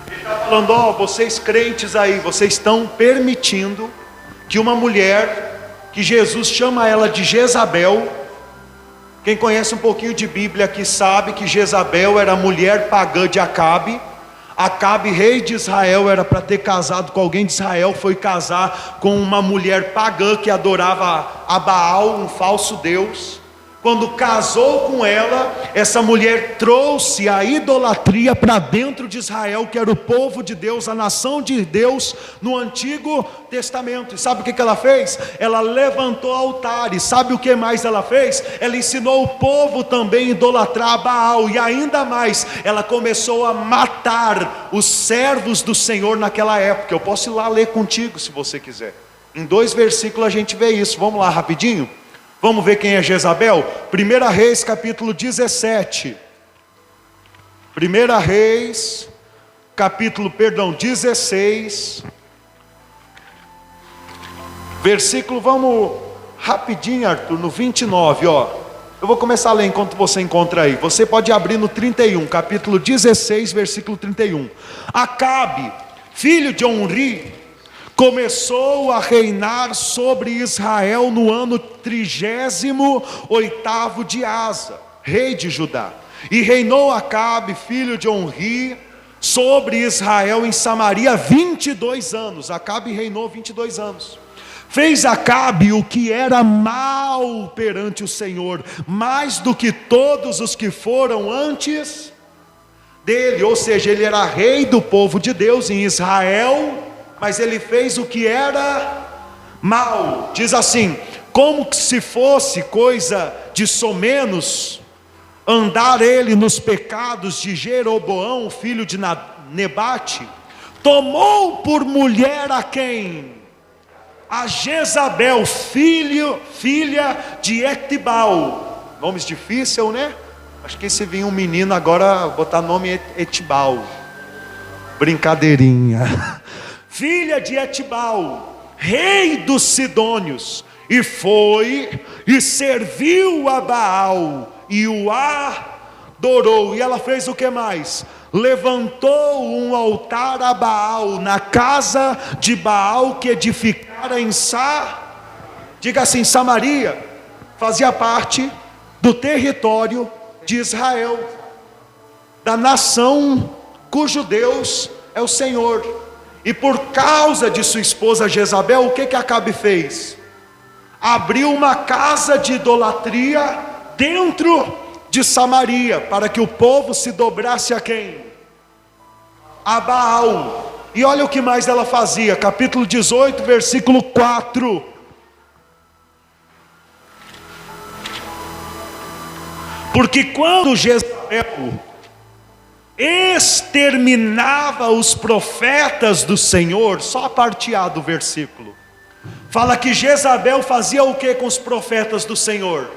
Ele está falando, ó, vocês crentes aí, vocês estão permitindo que uma mulher, que Jesus chama ela de Jezabel. Quem conhece um pouquinho de Bíblia aqui sabe que Jezabel era a mulher pagã de Acabe. Acabe, rei de Israel, era para ter casado com alguém de Israel, foi casar com uma mulher pagã que adorava a Baal, um falso deus. Quando casou com ela, essa mulher trouxe a idolatria para dentro de Israel, que era o povo de Deus, a nação de Deus no Antigo Testamento. E sabe o que ela fez? Ela levantou altares. Sabe o que mais ela fez? Ela ensinou o povo também a idolatrar a Baal. E ainda mais, ela começou a matar os servos do Senhor naquela época. Eu posso ir lá ler contigo se você quiser. Em 2 versículos a gente vê isso. Vamos lá rapidinho? Vamos ver quem é Jezabel? 1 Reis capítulo 17. 1 Reis capítulo, 16. Versículo, vamos rapidinho, Arthur, no 29, ó. Eu vou começar a ler enquanto você encontra aí. Você pode abrir no 31, capítulo 16, versículo 31. Acabe, filho de Onri, começou a reinar sobre Israel no ano 38º de Asa, rei de Judá. E reinou Acabe, filho de Onri, sobre Israel em Samaria 22 anos. Acabe reinou 22 anos. Fez Acabe o que era mal perante o Senhor, mais do que todos os que foram antes dele. Ou seja, ele era rei do povo de Deus em Israel, mas ele fez o que era mal. Diz assim: como se fosse coisa de somenos andar ele nos pecados de Jeroboão, filho de Nebate, tomou por mulher a quem? A Jezabel, filha de Etibal. Nomes difíceis, né? Acho que se vir um menino agora botar nome Etibal. Brincadeirinha. Filha de Etibal, rei dos Sidônios, e foi e serviu a Baal e o adorou. E ela fez o que mais? Levantou um altar a Baal na casa de Baal que edificara em diga assim, Samaria. Fazia parte do território de Israel, da nação cujo Deus é o Senhor. E por causa de sua esposa Jezabel, o que Acabe fez? Abriu uma casa de idolatria dentro de Samaria, para que o povo se dobrasse a quem? A Baal. E olha o que mais ela fazia, capítulo 18, versículo 4. Porque quando Jezabel exterminava os profetas do Senhor, só a parte A do versículo, fala que Jezabel fazia o que com os profetas do Senhor?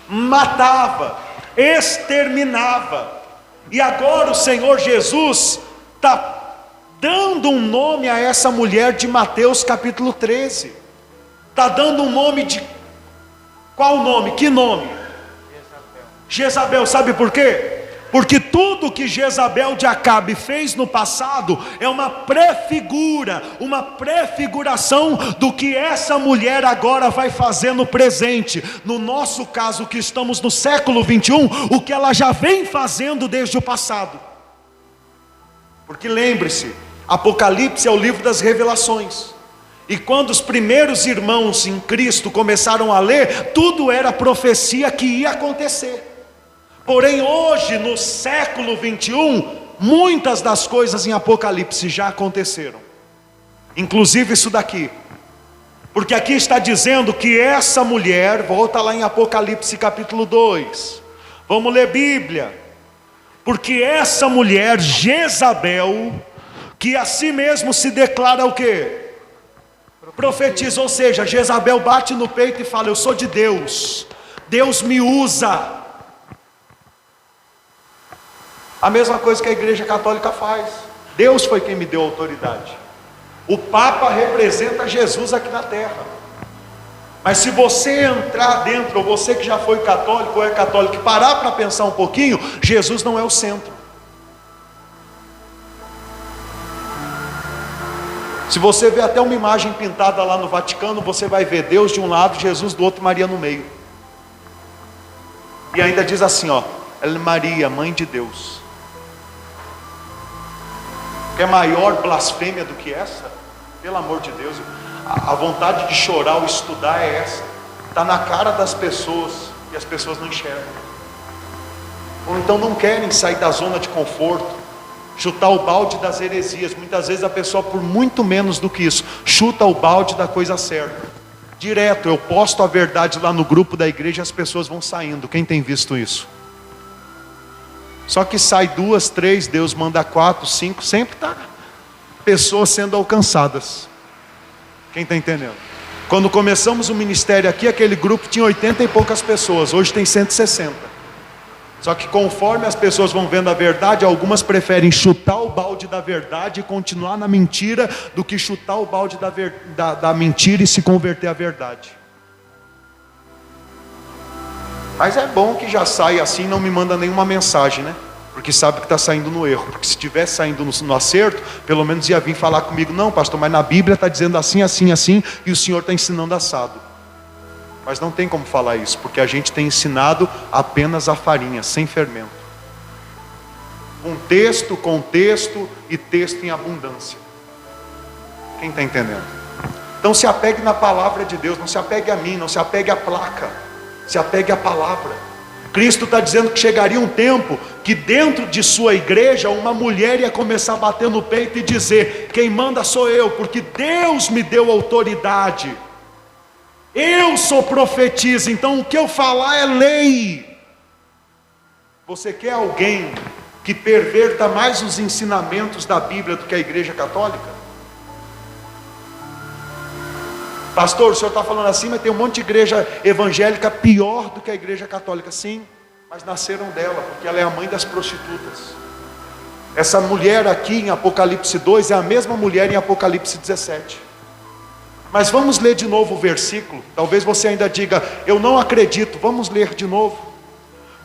Matava, exterminava. E agora o Senhor Jesus está dando um nome a essa mulher de Mateus capítulo 13. Está dando um nome de... Qual nome? Que nome? Jezabel. Sabe por quê? Porque tudo que Jezabel de Acabe fez no passado é uma prefigura, uma prefiguração do que essa mulher agora vai fazer no presente. No nosso caso, que estamos no século 21, o que ela já vem fazendo desde o passado. Porque lembre-se, Apocalipse é o livro das revelações. E quando os primeiros irmãos em Cristo começaram a ler, tudo era profecia que ia acontecer. Porém hoje, no século 21, muitas das coisas em Apocalipse já aconteceram. Inclusive isso daqui. Porque aqui está dizendo que essa mulher, volta lá em Apocalipse capítulo 2. Vamos ler Bíblia. Porque essa mulher, Jezabel, que a si mesmo se declara o quê? Profetiza, ou seja, Jezabel bate no peito e fala: eu sou de Deus, Deus me usa. A mesma coisa que a Igreja Católica faz. Deus foi quem me deu autoridade. O Papa representa Jesus aqui na terra. Mas se você entrar dentro, ou você que já foi católico ou é católico, e parar para pensar um pouquinho, Jesus não é o centro. Se você ver até uma imagem pintada lá no Vaticano, você vai ver Deus de um lado, Jesus do outro, Maria no meio. E ainda diz assim, ó: Maria, mãe de Deus. É maior blasfêmia do que essa? Pelo amor de Deus, a vontade de chorar ou estudar é essa. Está na cara das pessoas e as pessoas não enxergam. Ou então não querem sair da zona de conforto, chutar o balde das heresias. Muitas vezes a pessoa, por muito menos do que isso, chuta o balde da coisa certa. Direto, eu posto a verdade lá no grupo da igreja e as pessoas vão saindo. Quem tem visto isso? Só que sai 2, 3, Deus manda 4, 5, sempre está pessoas sendo alcançadas. Quem está entendendo? Quando começamos o ministério aqui, aquele grupo tinha 80 e poucas pessoas, hoje tem 160. Só que conforme as pessoas vão vendo a verdade, algumas preferem chutar o balde da verdade e continuar na mentira, do que chutar o balde da mentira e se converter à verdade. Mas é bom que já sai assim, não me manda nenhuma mensagem, né? Porque sabe que está saindo no erro. Porque se estivesse saindo no acerto, pelo menos ia vir falar comigo: não, pastor, mas na Bíblia está dizendo assim, assim, assim, e o senhor está ensinando assado. Mas não tem como falar isso, porque a gente tem ensinado apenas a farinha, sem fermento. Um texto, contexto e texto em abundância. Quem está entendendo? Então se apegue na palavra de Deus, não se apegue a mim, não se apegue à placa, se apegue à palavra. Cristo está dizendo que chegaria um tempo que dentro de sua igreja uma mulher ia começar a bater no peito e dizer: quem manda sou eu, porque Deus me deu autoridade. Eu sou profetisa, então o que eu falar é lei. Você quer alguém que perverta mais os ensinamentos da Bíblia do que a Igreja Católica? Pastor, o senhor está falando assim, mas tem um monte de igreja evangélica pior do que a Igreja Católica. Sim, mas nasceram dela, porque ela é a mãe das prostitutas. Essa mulher aqui em Apocalipse 2 é a mesma mulher em Apocalipse 17. Mas vamos ler de novo o versículo. Talvez você ainda diga: eu não acredito. Vamos ler de novo.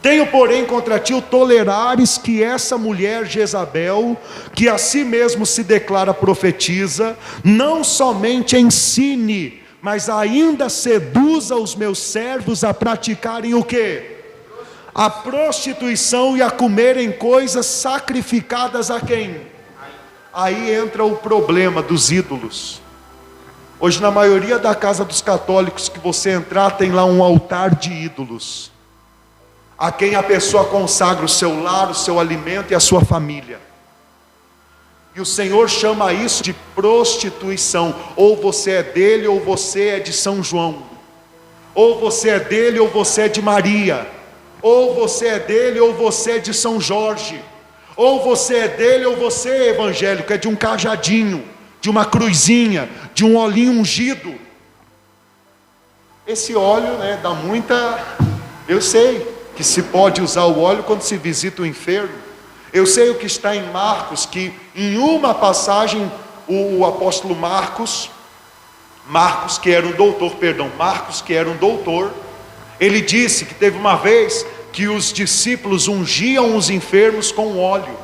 Tenho, porém, contra ti o tolerares que essa mulher Jezabel, que a si mesmo se declara profetiza, não somente ensine, mas ainda seduza os meus servos a praticarem o quê? A prostituição e a comerem coisas sacrificadas a quem? Aí entra o problema dos ídolos. Hoje na maioria da casa dos católicos que você entrar, tem lá um altar de ídolos, a quem a pessoa consagra o seu lar, o seu alimento e a sua família. E o Senhor chama isso de prostituição. Ou você é dele, ou você é de São João. Ou você é dele, ou você é de Maria. Ou você é dele, ou você é de São Jorge. Ou você é dele, ou você é evangélico, é de um cajadinho, de uma cruzinha, de um olhinho ungido. Esse óleo, né, dá muita... Eu sei que se pode usar o óleo quando se visita o enfermo. Eu sei o que está em Marcos, que em uma passagem o apóstolo Marcos que era um doutor, ele disse que teve uma vez que os discípulos ungiam os enfermos com óleo.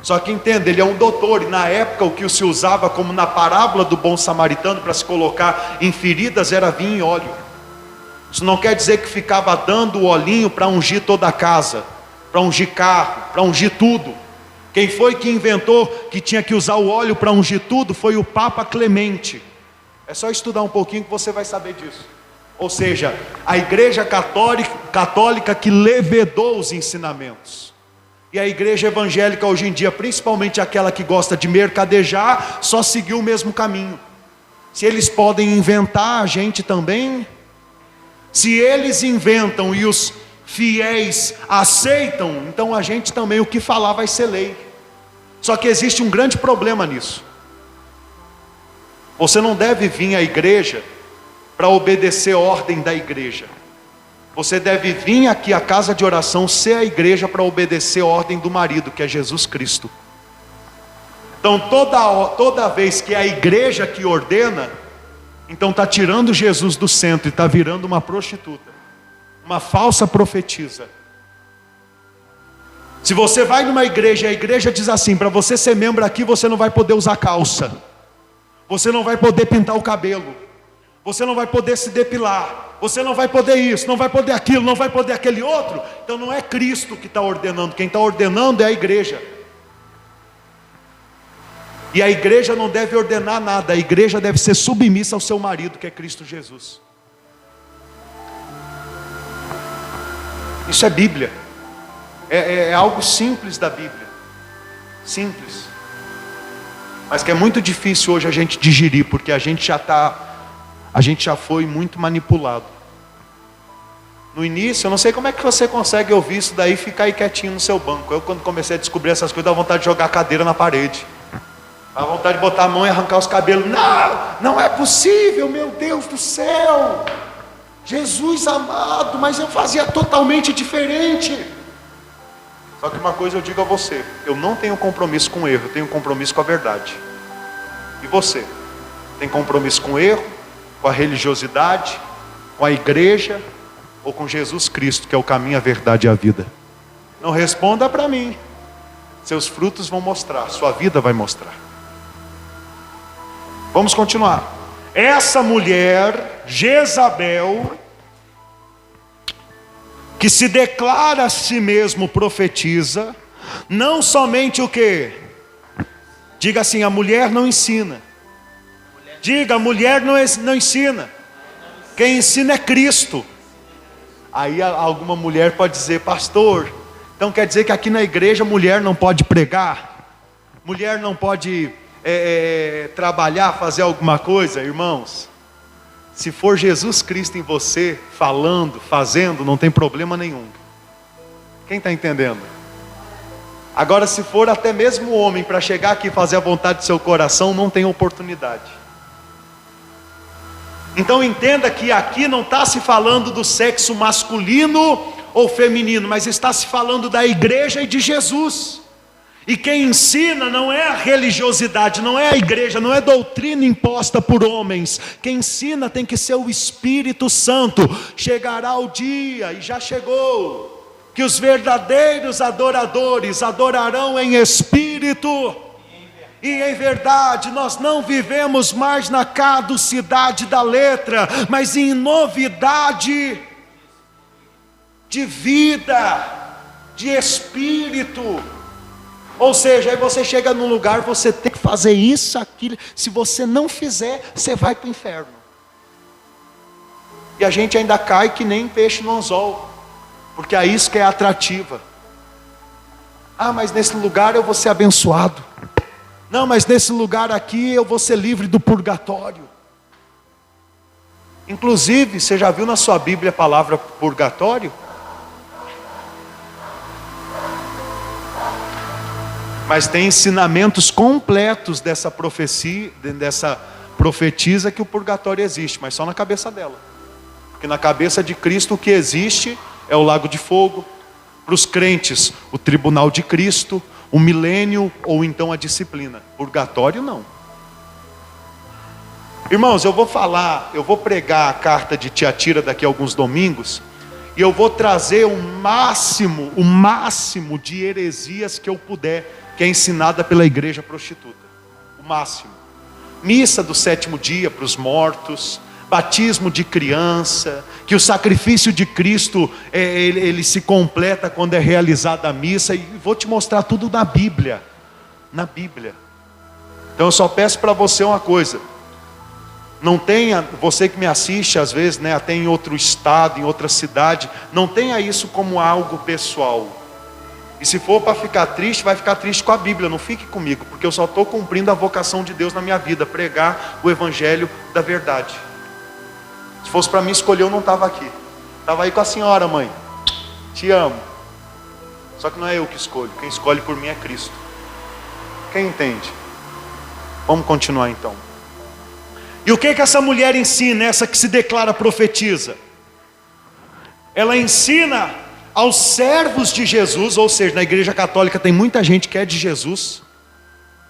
Só que entenda, ele é um doutor, e na época o que se usava, como na parábola do bom samaritano, para se colocar em feridas, era vinho e óleo. Isso não quer dizer que ficava dando o olhinho para ungir toda a casa, para ungir carro, para ungir tudo. Quem foi que inventou que tinha que usar o óleo para ungir tudo foi o Papa Clemente. É só estudar um pouquinho que você vai saber disso. Ou seja, a igreja católica que levedou os ensinamentos. E a igreja evangélica hoje em dia, principalmente aquela que gosta de mercadejar, só seguiu o mesmo caminho. Se eles podem inventar, a gente também. Se eles inventam e os fiéis aceitam, então a gente também, o que falar vai ser lei. Só que existe um grande problema nisso. Você não deve vir à igreja para obedecer a ordem da igreja. Você deve vir aqui à casa de oração, ser a igreja, para obedecer a ordem do marido, que é Jesus Cristo. Então toda vez que é a igreja que ordena, então está tirando Jesus do centro e está virando uma prostituta, uma falsa profetisa. Se você vai numa igreja e a igreja diz assim: para você ser membro aqui você não vai poder usar calça, você não vai poder pintar o cabelo, você não vai poder se depilar, você não vai poder isso, não vai poder aquilo, não vai poder aquele outro, então não é Cristo que está ordenando, quem está ordenando é a igreja. E a igreja não deve ordenar nada, a igreja deve ser submissa ao seu marido, que é Cristo Jesus. Isso é Bíblia, é algo simples da Bíblia, simples, mas que é muito difícil hoje a gente digerir, porque a gente já foi muito manipulado. No início, eu não sei como é que você consegue ouvir isso daí e ficar aí quietinho no seu banco. Eu, quando comecei a descobrir essas coisas, dá vontade de jogar a cadeira na parede, dá vontade de botar a mão e arrancar os cabelos. Não é possível, meu Deus do céu, Jesus amado, mas eu fazia totalmente diferente. Só que uma coisa eu digo a você: eu não tenho compromisso com o erro, eu tenho compromisso com a verdade. E você? Tem compromisso com o erro, com a religiosidade, com a igreja, ou com Jesus Cristo, que é o caminho, a verdade e a vida? Não responda para mim. Seus frutos vão mostrar, sua vida vai mostrar. Vamos continuar. Essa mulher, Jezabel, que se declara a si mesmo profetiza, não somente o quê? Diga assim: a mulher não ensina. Diga: a mulher não ensina. Quem ensina é Cristo. Aí alguma mulher pode dizer: pastor, então quer dizer que aqui na igreja mulher não pode pregar? Mulher não pode trabalhar, fazer alguma coisa? Irmãos, se for Jesus Cristo em você, falando, fazendo, não tem problema nenhum. Quem está entendendo? Agora, se for até mesmo homem para chegar aqui e fazer a vontade do seu coração, não tem oportunidade. Então entenda que aqui não está se falando do sexo masculino ou feminino, mas está se falando da igreja e de Jesus. E quem ensina não é a religiosidade, não é a igreja, não é doutrina imposta por homens. Quem ensina tem que ser o Espírito Santo. Chegará o dia, e já chegou, que os verdadeiros adoradores adorarão em espírito e em verdade. Nós não vivemos mais na caducidade da letra, mas em novidade de vida, de espírito. Ou seja, aí você chega num lugar, você tem que fazer isso, aquilo. Se você não fizer, você vai para o inferno. E a gente ainda cai que nem peixe no anzol, porque é isso que é atrativa. Mas nesse lugar eu vou ser abençoado. Não, mas nesse lugar aqui eu vou ser livre do purgatório. Inclusive, você já viu na sua Bíblia a palavra purgatório? Mas tem ensinamentos completos dessa profecia, dessa profetisa, que o purgatório existe, mas só na cabeça dela. Porque na cabeça de Cristo o que existe é o lago de fogo. Para os crentes, o tribunal de Cristo, o milênio ou então a disciplina. Purgatório não. Irmãos, eu vou pregar a carta de Tiatira daqui a alguns domingos. E eu vou trazer o máximo de heresias que eu puder, que é ensinada pela igreja prostituta. O máximo. Missa do 7º dia para os mortos, batismo de criança, que o sacrifício de Cristo, ele se completa quando é realizada a missa. E vou te mostrar tudo na Bíblia. Na Bíblia. Então eu só peço para você uma coisa. Não tenha, você que me assiste às vezes, né, até em outro estado, em outra cidade, não tenha isso como algo pessoal. E se for para ficar triste, vai ficar triste com a Bíblia, não fique comigo, porque eu só estou cumprindo a vocação de Deus na minha vida, pregar o evangelho da verdade. Se fosse para mim escolher, eu não estava aqui. Estava aí com a senhora, mãe. Te amo. Só que não é eu que escolho, quem escolhe por mim é Cristo. Quem entende? Vamos continuar então. E o que essa mulher ensina, essa que se declara profetiza? Ela ensina aos servos de Jesus, ou seja, na igreja católica tem muita gente que é de Jesus,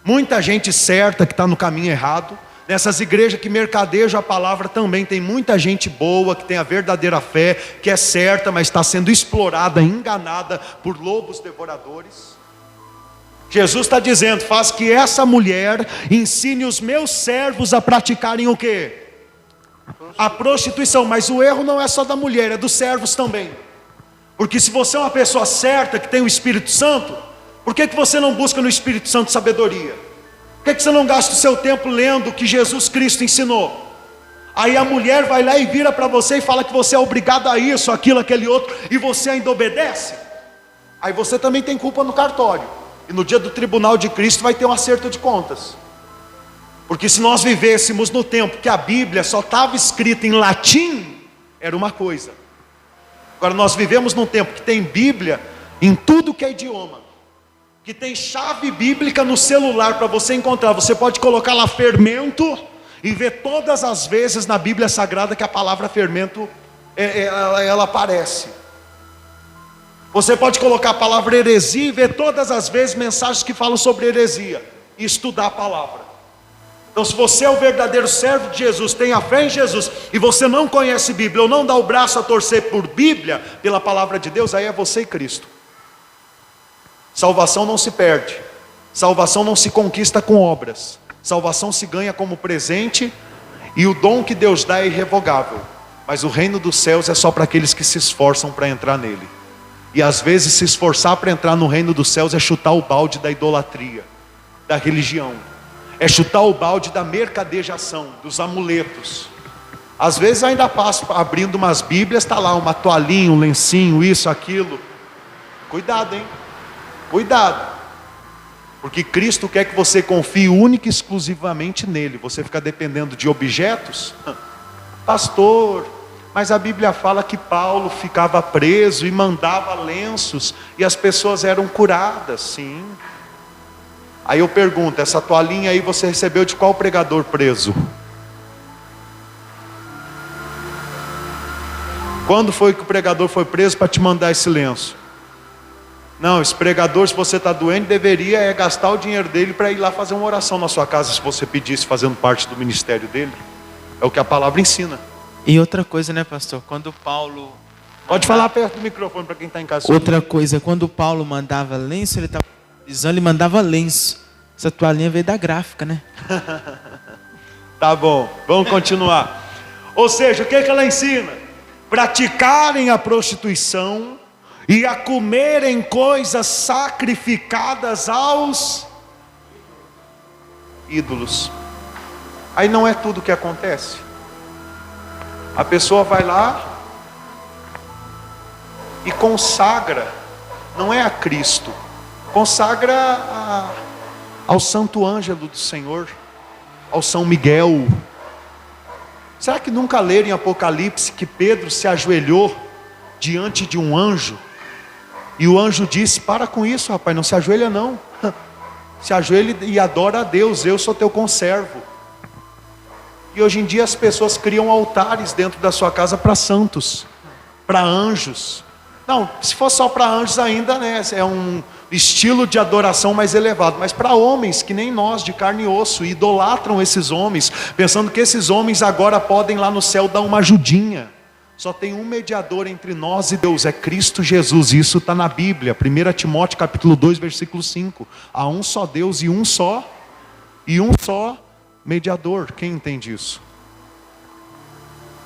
muita gente certa que está no caminho errado. Nessas igrejas que mercadejam a palavra também tem muita gente boa, que tem a verdadeira fé, que é certa, mas está sendo explorada, enganada por lobos devoradores. Jesus está dizendo, faz que essa mulher ensine os meus servos a praticarem o quê? A prostituição. Mas o erro não é só da mulher, é dos servos também. Porque se você é uma pessoa certa, que tem o Espírito Santo, por que você não busca no Espírito Santo sabedoria? Por que você não gasta o seu tempo lendo o que Jesus Cristo ensinou? Aí a mulher vai lá e vira para você e fala que você é obrigado a isso, aquilo, aquele outro, e você ainda obedece? Aí você também tem culpa no cartório. E no dia do tribunal de Cristo vai ter um acerto de contas. Porque se nós vivêssemos no tempo que a Bíblia só estava escrita em latim, era uma coisa. Agora nós vivemos num tempo que tem Bíblia em tudo que é idioma, que tem chave bíblica no celular para você encontrar. Você pode colocar lá fermento e ver todas as vezes na Bíblia Sagrada que a palavra fermento ela aparece. Você pode colocar a palavra heresia e ver todas as vezes mensagens que falam sobre heresia e estudar a palavra. Então se você é o verdadeiro servo de Jesus, tem a fé em Jesus, e você não conhece Bíblia, ou não dá o braço a torcer por Bíblia, pela palavra de Deus, aí é você e Cristo. Salvação não se perde, salvação não se conquista com obras, salvação se ganha como presente, e o dom que Deus dá é irrevogável. Mas o reino dos céus é só para aqueles que se esforçam para entrar nele. E às vezes se esforçar para entrar no reino dos céus é chutar o balde da idolatria, da religião. É chutar o balde da mercadejação, dos amuletos. Às vezes eu ainda passo abrindo umas bíblias, está lá uma toalhinha, um lencinho, isso, aquilo. Cuidado, hein? Cuidado. Porque Cristo quer que você confie única e exclusivamente nele. Você fica dependendo de objetos? Pastor, mas a Bíblia fala que Paulo ficava preso e mandava lenços, e as pessoas eram curadas, sim. Aí eu pergunto, essa toalhinha aí você recebeu de qual pregador preso? Quando foi que o pregador foi preso para te mandar esse lenço? Não, esse pregador, se você está doente, deveria gastar o dinheiro dele para ir lá fazer uma oração na sua casa, se você pedisse, fazendo parte do ministério dele. É o que a palavra ensina. E outra coisa, né, pastor? Quando Paulo... Pode falar perto do microfone para quem está em casa. Outra coisa, quando Paulo mandava lenço, ele estava precisando e mandava lenço. Essa toalhinha veio da gráfica, né? Tá bom, vamos continuar. Ou seja, o que ela ensina? Praticarem a prostituição e a comerem coisas sacrificadas aos ídolos. Aí não é tudo que acontece. A pessoa vai lá e consagra, não é a Cristo, consagra ao Santo Ângelo do Senhor, ao São Miguel. Será que nunca leram em Apocalipse que Pedro se ajoelhou diante de um anjo? E o anjo disse, para com isso, rapaz, não se ajoelha não. Se ajoelha e adora a Deus, eu sou teu conservo. E hoje em dia as pessoas criam altares dentro da sua casa para santos, para anjos. Não, se for só para anjos ainda, né, é um estilo de adoração mais elevado. Mas para homens que nem nós, de carne e osso, idolatram esses homens, pensando que esses homens agora podem lá no céu dar uma ajudinha, Só tem um mediador entre nós e Deus, é Cristo Jesus. Isso está na Bíblia, 1 Timóteo capítulo 2, versículo 5. Há um só Deus e um só mediador. Quem entende isso?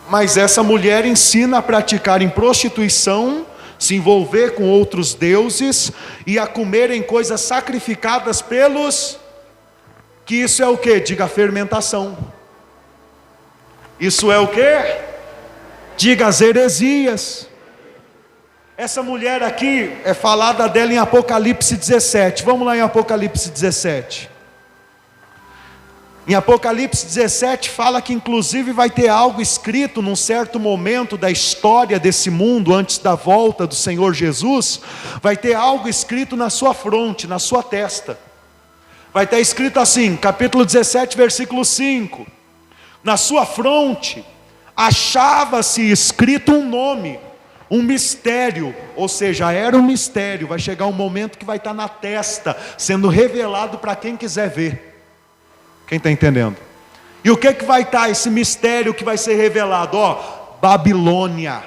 Mas essa mulher ensina a praticar em prostituição, se envolver com outros deuses e a comerem coisas sacrificadas pelos... Que isso é o que? Diga fermentação. Isso é o que? Diga as heresias. Essa mulher aqui é falada dela em Apocalipse 17. Vamos lá em Apocalipse 17. Em Apocalipse 17 fala que inclusive vai ter algo escrito num certo momento da história desse mundo, antes da volta do Senhor Jesus. Vai ter algo escrito na sua fronte, na sua testa. Vai estar escrito assim, capítulo 17, versículo 5. Na sua fronte achava-se escrito um nome, um mistério, ou seja, era um mistério. Vai chegar um momento que vai estar na testa, sendo revelado para quem quiser ver. Quem está entendendo? E o que vai estar esse mistério que vai ser revelado? Babilônia,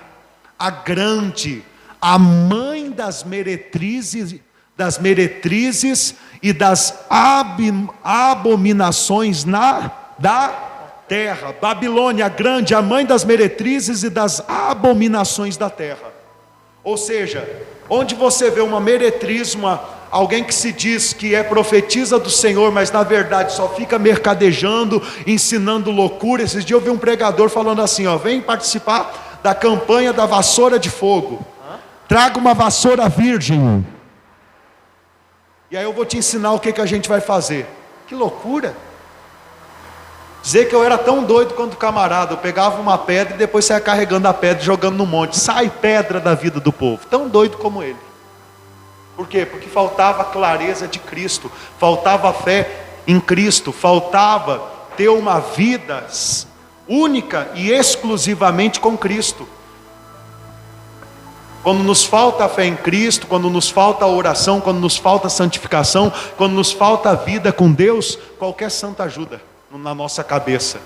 a grande, a mãe das meretrizes e das abominações da terra. Babilônia, a grande, a mãe das meretrizes e das abominações da terra. Ou seja, onde você vê uma meretriz, alguém que se diz que é profetisa do Senhor, mas na verdade só fica mercadejando, ensinando loucura. Esses dias eu vi um pregador falando assim, vem participar da campanha da vassoura de fogo. Traga uma vassoura virgem. E aí eu vou te ensinar o que a gente vai fazer. Que loucura! Dizer que eu era tão doido quanto o camarada. Eu pegava uma pedra e depois saia carregando a pedra e jogando no monte. Sai pedra da vida do povo. Tão doido como ele. Por quê? Porque faltava clareza de Cristo. Faltava fé em Cristo. Faltava ter uma vida única e exclusivamente com Cristo. Quando nos falta a fé em Cristo, quando nos falta a oração, quando nos falta a santificação, quando nos falta a vida com Deus, qualquer santo ajuda na nossa cabeça.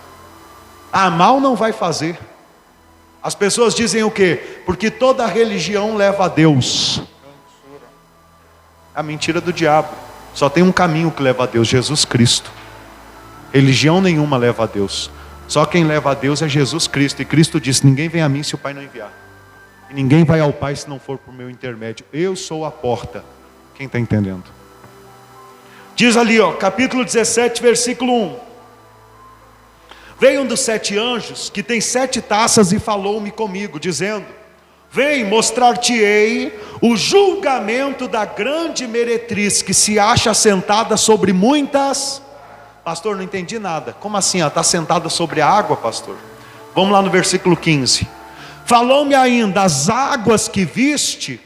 Mal não vai fazer. As pessoas dizem o quê? Porque toda religião leva a Deus. A mentira do diabo. Só tem um caminho que leva a Deus, Jesus Cristo. Religião nenhuma leva a Deus. Só quem leva a Deus é Jesus Cristo. E Cristo disse, ninguém vem a mim se o Pai não enviar. E ninguém vai ao Pai se não for por meu intermédio. Eu sou a porta. Quem está entendendo? Diz ali, capítulo 17, versículo 1. Veio um dos 7 anjos, que tem 7 taças, e falou-me comigo, dizendo, vem, mostrar-te-ei o julgamento da grande meretriz, que se acha sentada sobre muitas... Pastor, não entendi nada. Como assim? Ela está sentada sobre a água, pastor? Vamos lá no versículo 15. Falou-me ainda, as águas que viste,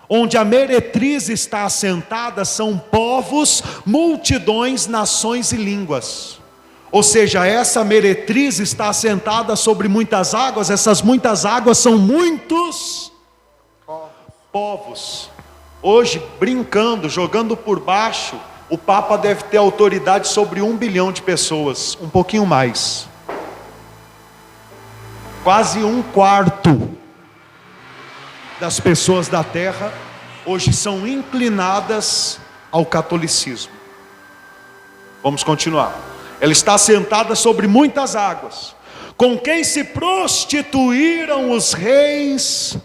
onde a meretriz está assentada, são povos, multidões, nações e línguas. Ou seja, essa meretriz está assentada sobre muitas águas. Essas muitas águas são muitos povos. Hoje, brincando, jogando por baixo, o Papa deve ter autoridade sobre 1 bilhão de pessoas, um pouquinho mais. Quase 1/4 das pessoas da terra hoje são inclinadas ao catolicismo. Vamos continuar. Ela está sentada sobre muitas águas, com quem se prostituíram os reis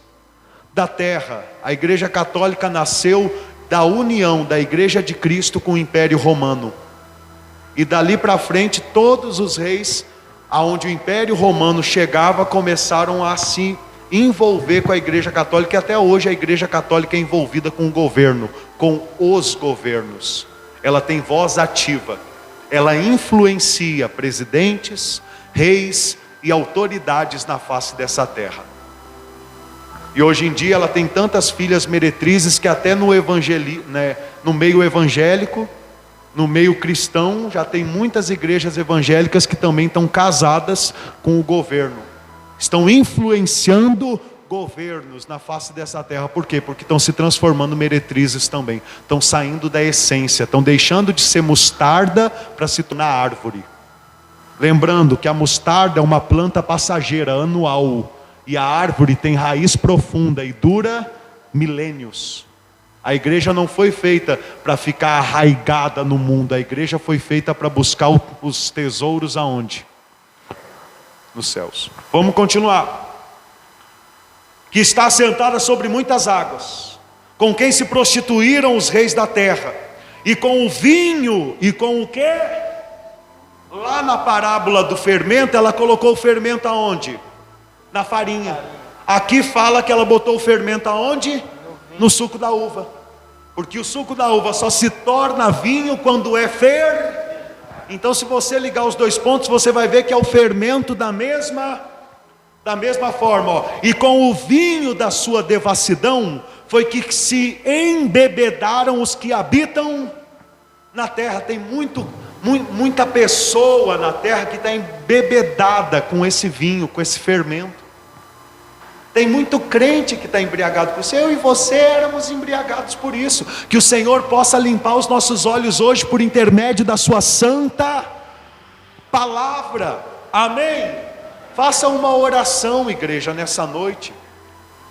da terra. A Igreja Católica nasceu da união da Igreja de Cristo com o Império Romano. E dali para frente, todos os reis, aonde o Império Romano chegava, começaram a se envolver com a Igreja Católica. E até hoje a Igreja Católica é envolvida com o governo, com os governos. Ela tem voz ativa. Ela influencia presidentes, reis e autoridades na face dessa terra. E hoje em dia ela tem tantas filhas meretrizes que até no meio evangélico, no meio cristão, já tem muitas igrejas evangélicas que também estão casadas com o governo. Estão influenciando governos na face dessa terra. Por quê? Porque estão se transformando meretrizes também. Estão saindo da essência, estão deixando de ser mostarda para se tornar árvore. Lembrando que a mostarda é uma planta passageira, anual. e a árvore tem raiz profunda e dura milênios. A igreja não foi feita para ficar arraigada no mundo, a igreja foi feita para buscar os tesouros aonde? Nos céus. Vamos continuar. Que está sentada sobre muitas águas, com quem se prostituíram os reis da terra, e com o vinho, e com o quê? Lá na parábola do fermento, ela colocou o fermento aonde? Na farinha. Aqui fala que ela botou o fermento aonde? No suco da uva. Porque o suco da uva só se torna vinho quando é Então se você ligar os dois pontos, você vai ver que é o fermento da mesma forma, ó. E com o vinho da sua devassidão foi que se embebedaram os que habitam na terra. Tem muita pessoa na terra que está embebedada com esse vinho, com esse fermento. Tem muito crente que está embriagado por isso. Eu e você éramos embriagados por isso. Que o Senhor possa limpar os nossos olhos hoje por intermédio da sua santa palavra. Amém? Faça uma oração, igreja, nessa noite.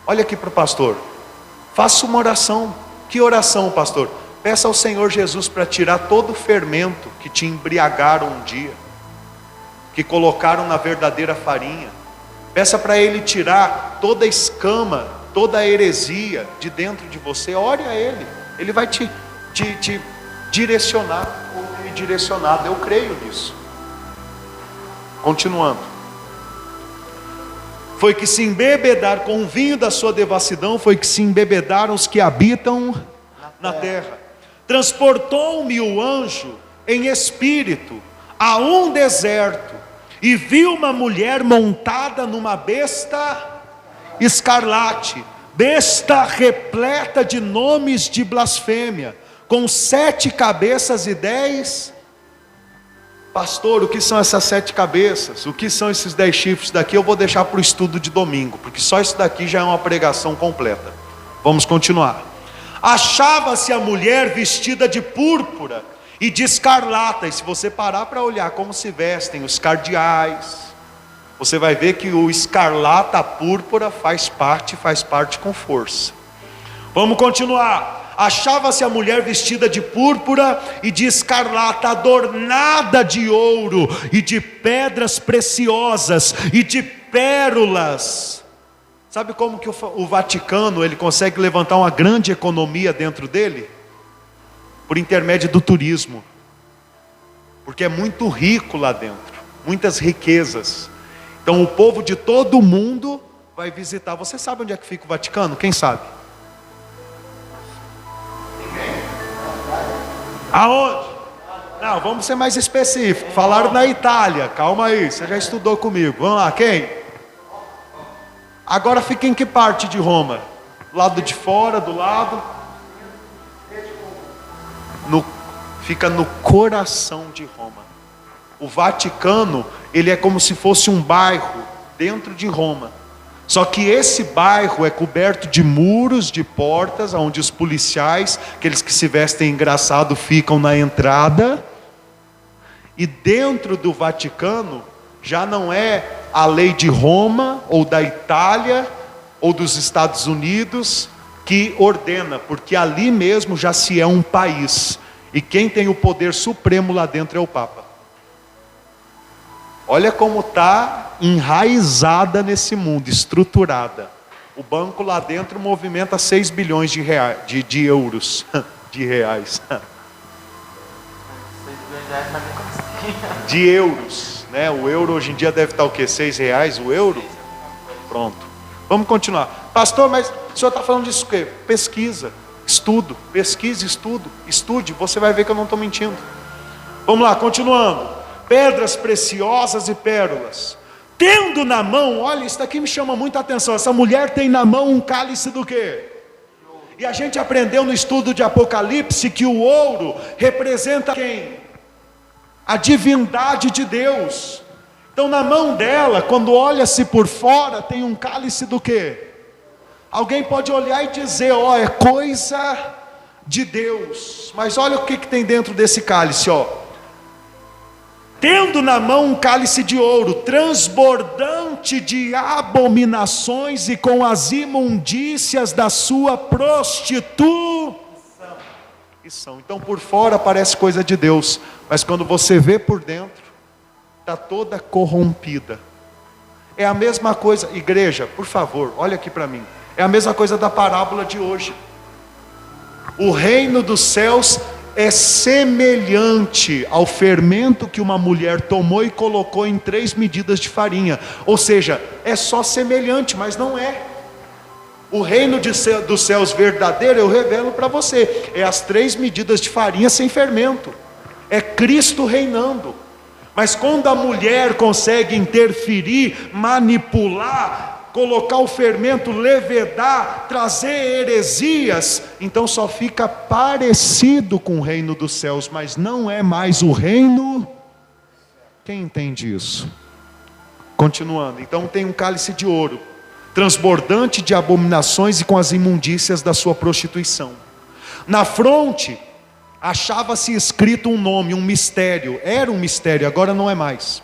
Olha aqui para o pastor. Faça uma oração. Que oração, pastor? Peça ao Senhor Jesus para tirar todo o fermento que te embriagaram um dia, que colocaram na verdadeira farinha. Peça para Ele tirar toda a escama, toda a heresia de dentro de você. Ore a Ele. Ele vai te direcionar, ou me direcionado. Eu creio nisso. Continuando. Foi que se embebedaram com o vinho da sua devassidão, foi que se embebedaram os que habitam na terra. Transportou-me o anjo em espírito a um deserto, e vi uma mulher montada numa besta escarlate, besta repleta de nomes de blasfêmia, com 7 cabeças e 10. Pastor, o que são essas 7 cabeças? O que são esses 10 chifres daqui? Eu vou deixar para o estudo de domingo, porque só isso daqui já é uma pregação completa. Vamos continuar. Achava-se a mulher vestida de púrpura e de escarlata. E se você parar para olhar como se vestem os cardeais, você vai ver que o escarlata, a púrpura, faz parte com força. Vamos continuar. Achava-se a mulher vestida de púrpura e de escarlata, adornada de ouro e de pedras preciosas e de pérolas. Sabe como que o Vaticano ele consegue levantar uma grande economia dentro dele? Por intermédio do turismo. Porque é muito rico lá dentro, muitas riquezas. Então o povo de todo o mundo vai visitar. Você sabe onde é que fica o Vaticano? Quem sabe? Aonde? Não, vamos ser mais específicos. Falaram na Itália. Calma aí, você já estudou comigo. Vamos lá, quem? Agora fica em que parte de Roma? Do lado de fora, do lado? Fica no coração de Roma. O Vaticano, ele é como se fosse um bairro dentro de Roma. Só que esse bairro é coberto de muros, de portas, onde os policiais, aqueles que se vestem engraçado, ficam na entrada. E dentro do Vaticano, já não é a lei de Roma, ou da Itália, ou dos Estados Unidos, que ordena, porque ali mesmo já se é um país. E quem tem o poder supremo lá dentro é o Papa. Olha como está enraizada nesse mundo, estruturada. O banco lá dentro movimenta 6 bilhões de euros. De reais. De euros. Né? O euro hoje em dia deve estar o quê? 6 reais o euro? Pronto. Vamos continuar. Pastor, mas o senhor está falando disso o quê? Pesquisa. Estudo, pesquise, estude, você vai ver que eu não estou mentindo. Vamos lá, continuando. Pedras preciosas e pérolas. Tendo na mão, olha, isso daqui me chama muita atenção. Essa mulher tem na mão um cálice do quê? E a gente aprendeu no estudo de Apocalipse que o ouro representa quem? A divindade de Deus. Então na mão dela, quando olha-se por fora, tem um cálice do quê? Alguém pode olhar e dizer, ó, é coisa de Deus. Mas olha o que tem dentro desse cálice, ó. Tendo na mão um cálice de ouro, transbordante amante de abominações e com as imundícias da sua prostituição. Então por fora parece coisa de Deus, mas quando você vê por dentro, está toda corrompida. É a mesma coisa, igreja, por favor, olha aqui para mim. É a mesma coisa da parábola de hoje. O reino dos céus é semelhante ao fermento que uma mulher tomou e colocou em 3 medidas de farinha. Ou seja, é só semelhante, mas não é. O reino dos céus verdadeiro, eu revelo para você, é as 3 medidas de farinha sem fermento. É Cristo reinando. Mas quando a mulher consegue interferir, manipular, colocar o fermento, levedar, trazer heresias, então só fica parecido com o reino dos céus, mas não é mais o reino. Quem entende isso? Continuando, então tem um cálice de ouro, transbordante de abominações e com as imundícias da sua prostituição. Na fronte achava-se escrito um nome, um mistério. Era um mistério, agora não é mais.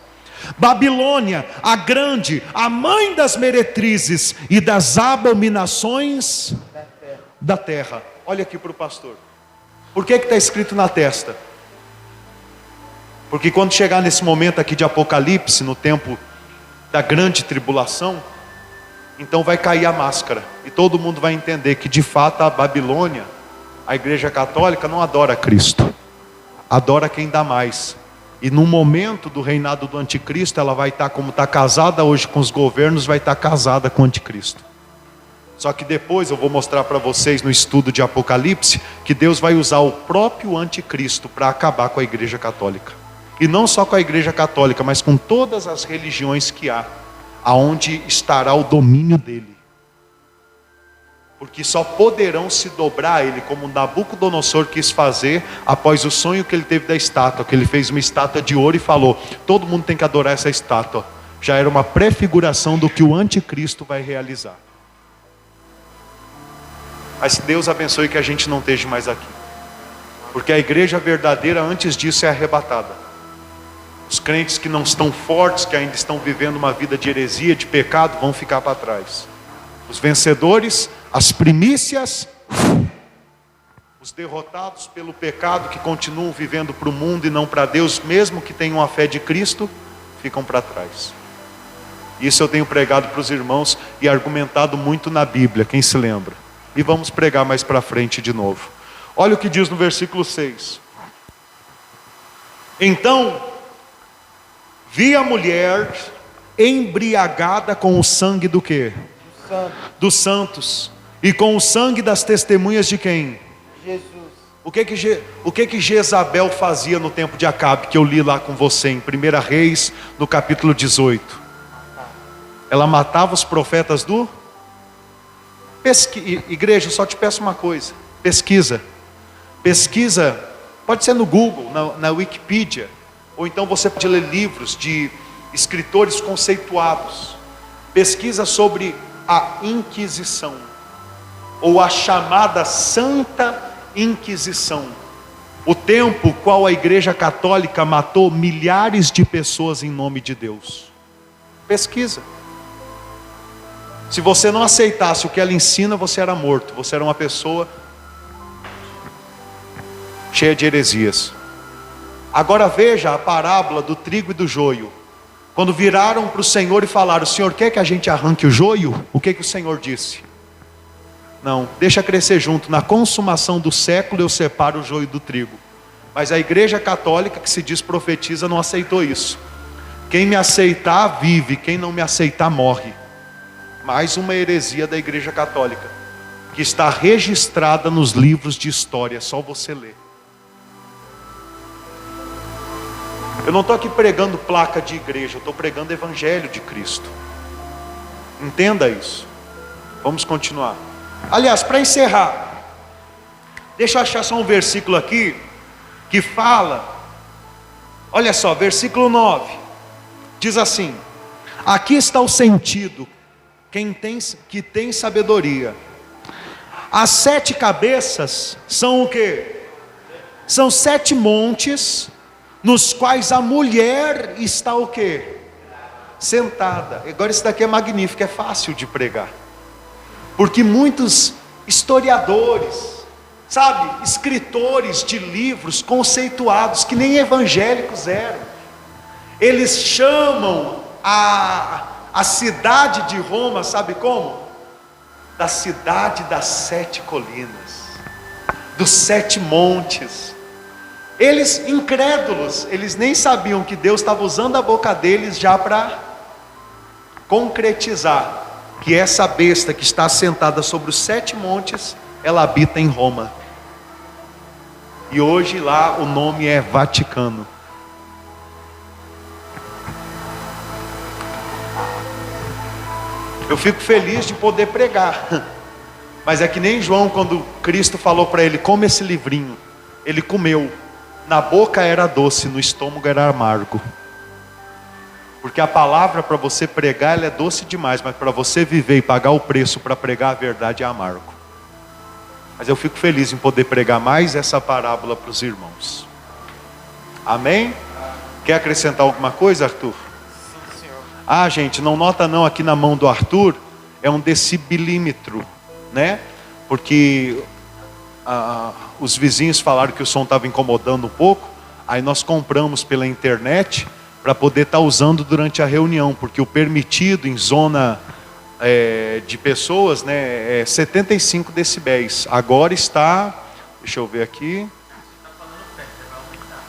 Babilônia, a grande, a mãe das meretrizes e das abominações da terra. Olha aqui para o pastor. Por que está escrito na testa? Porque quando chegar nesse momento aqui de Apocalipse, no tempo da grande tribulação, então vai cair a máscara e todo mundo vai entender que de fato a Babilônia, a igreja católica, não adora Cristo, adora quem dá mais. E no momento do reinado do anticristo, ela vai estar, como está casada hoje com os governos, vai estar casada com o anticristo. Só que depois eu vou mostrar para vocês no estudo de Apocalipse, que Deus vai usar o próprio anticristo para acabar com a igreja católica. E não só com a igreja católica, mas com todas as religiões que há, aonde estará o domínio dele. Porque só poderão se dobrar a ele, como Nabucodonosor quis fazer após o sonho que ele teve da estátua, que ele fez uma estátua de ouro e falou: todo mundo tem que adorar essa estátua. Já era uma prefiguração do que o anticristo vai realizar. Mas Deus abençoe que a gente não esteja mais aqui, porque a igreja verdadeira antes disso é arrebatada. Os crentes que não estão fortes, que ainda estão vivendo uma vida de heresia, de pecado, vão ficar para trás. Os vencedores, as primícias, os derrotados pelo pecado, que continuam vivendo para o mundo e não para Deus, mesmo que tenham a fé de Cristo, ficam para trás. Isso eu tenho pregado para os irmãos e argumentado muito na Bíblia, quem se lembra? E vamos pregar mais para frente de novo. Olha o que diz no versículo 6. Então vi a mulher embriagada com o sangue do quê? Dos santos. E com o sangue das testemunhas de quem? Jesus. O que que Jezabel fazia no tempo de Acabe, que eu li lá com você em 1 Reis, no capítulo 18? Ela matava os profetas do... Igreja, eu só te peço uma coisa. Pesquisa, pode ser no Google, na Wikipedia, ou então você pode ler livros de escritores conceituados. Pesquisa sobre a Inquisição, ou a chamada Santa Inquisição, o tempo qual a igreja católica matou milhares de pessoas em nome de Deus. Pesquisa. Se você não aceitasse o que ela ensina, você era morto, você era uma pessoa cheia de heresias. Agora veja a parábola do trigo e do joio. Quando viraram para o Senhor e falaram: o Senhor quer que a gente arranque o joio? O que o Senhor disse? Não, deixa crescer junto, na consumação do século eu separo o joio do trigo. Mas a igreja católica, que se diz profetiza, não aceitou isso. Quem me aceitar vive, quem não me aceitar morre. Mais uma heresia da igreja católica, que está registrada nos livros de história, só você ler. Eu não estou aqui pregando placa de igreja, eu estou pregando evangelho de Cristo. Entenda isso. Vamos continuar. Aliás, para encerrar, deixa eu achar só um versículo aqui, que fala, olha só, versículo 9, diz assim: aqui está o sentido, que tem sabedoria. As 7 cabeças são o quê? São 7 montes, nos quais a mulher está o quê? sentada. Agora isso daqui é magnífico, é fácil de pregar. Porque muitos historiadores, sabe, escritores de livros conceituados, que nem evangélicos eram, eles chamam a cidade de Roma, sabe como? Da cidade das 7 colinas, dos 7 montes. Eles, incrédulos, eles nem sabiam que Deus estava usando a boca deles já para concretizar que essa besta que está sentada sobre os 7 montes, ela habita em Roma. E hoje lá o nome é Vaticano. Eu fico feliz de poder pregar. Mas é que nem João, quando Cristo falou para ele: come esse livrinho. Ele comeu. Na boca era doce, no estômago era amargo. Porque a palavra para você pregar, ela é doce demais, mas para você viver e pagar o preço para pregar a verdade é amargo. Mas eu fico feliz em poder pregar mais essa parábola para os irmãos. Amém? Quer acrescentar alguma coisa, Arthur? Sim, senhor. Ah, gente, não nota não, aqui na mão do Arthur é um decibilímetro, né? Porque os vizinhos falaram que o som estava incomodando um pouco. Aí nós compramos pela internet para poder estar usando durante a reunião, porque o permitido em zona de pessoas, né, é 75 decibéis. Agora está, deixa eu ver aqui.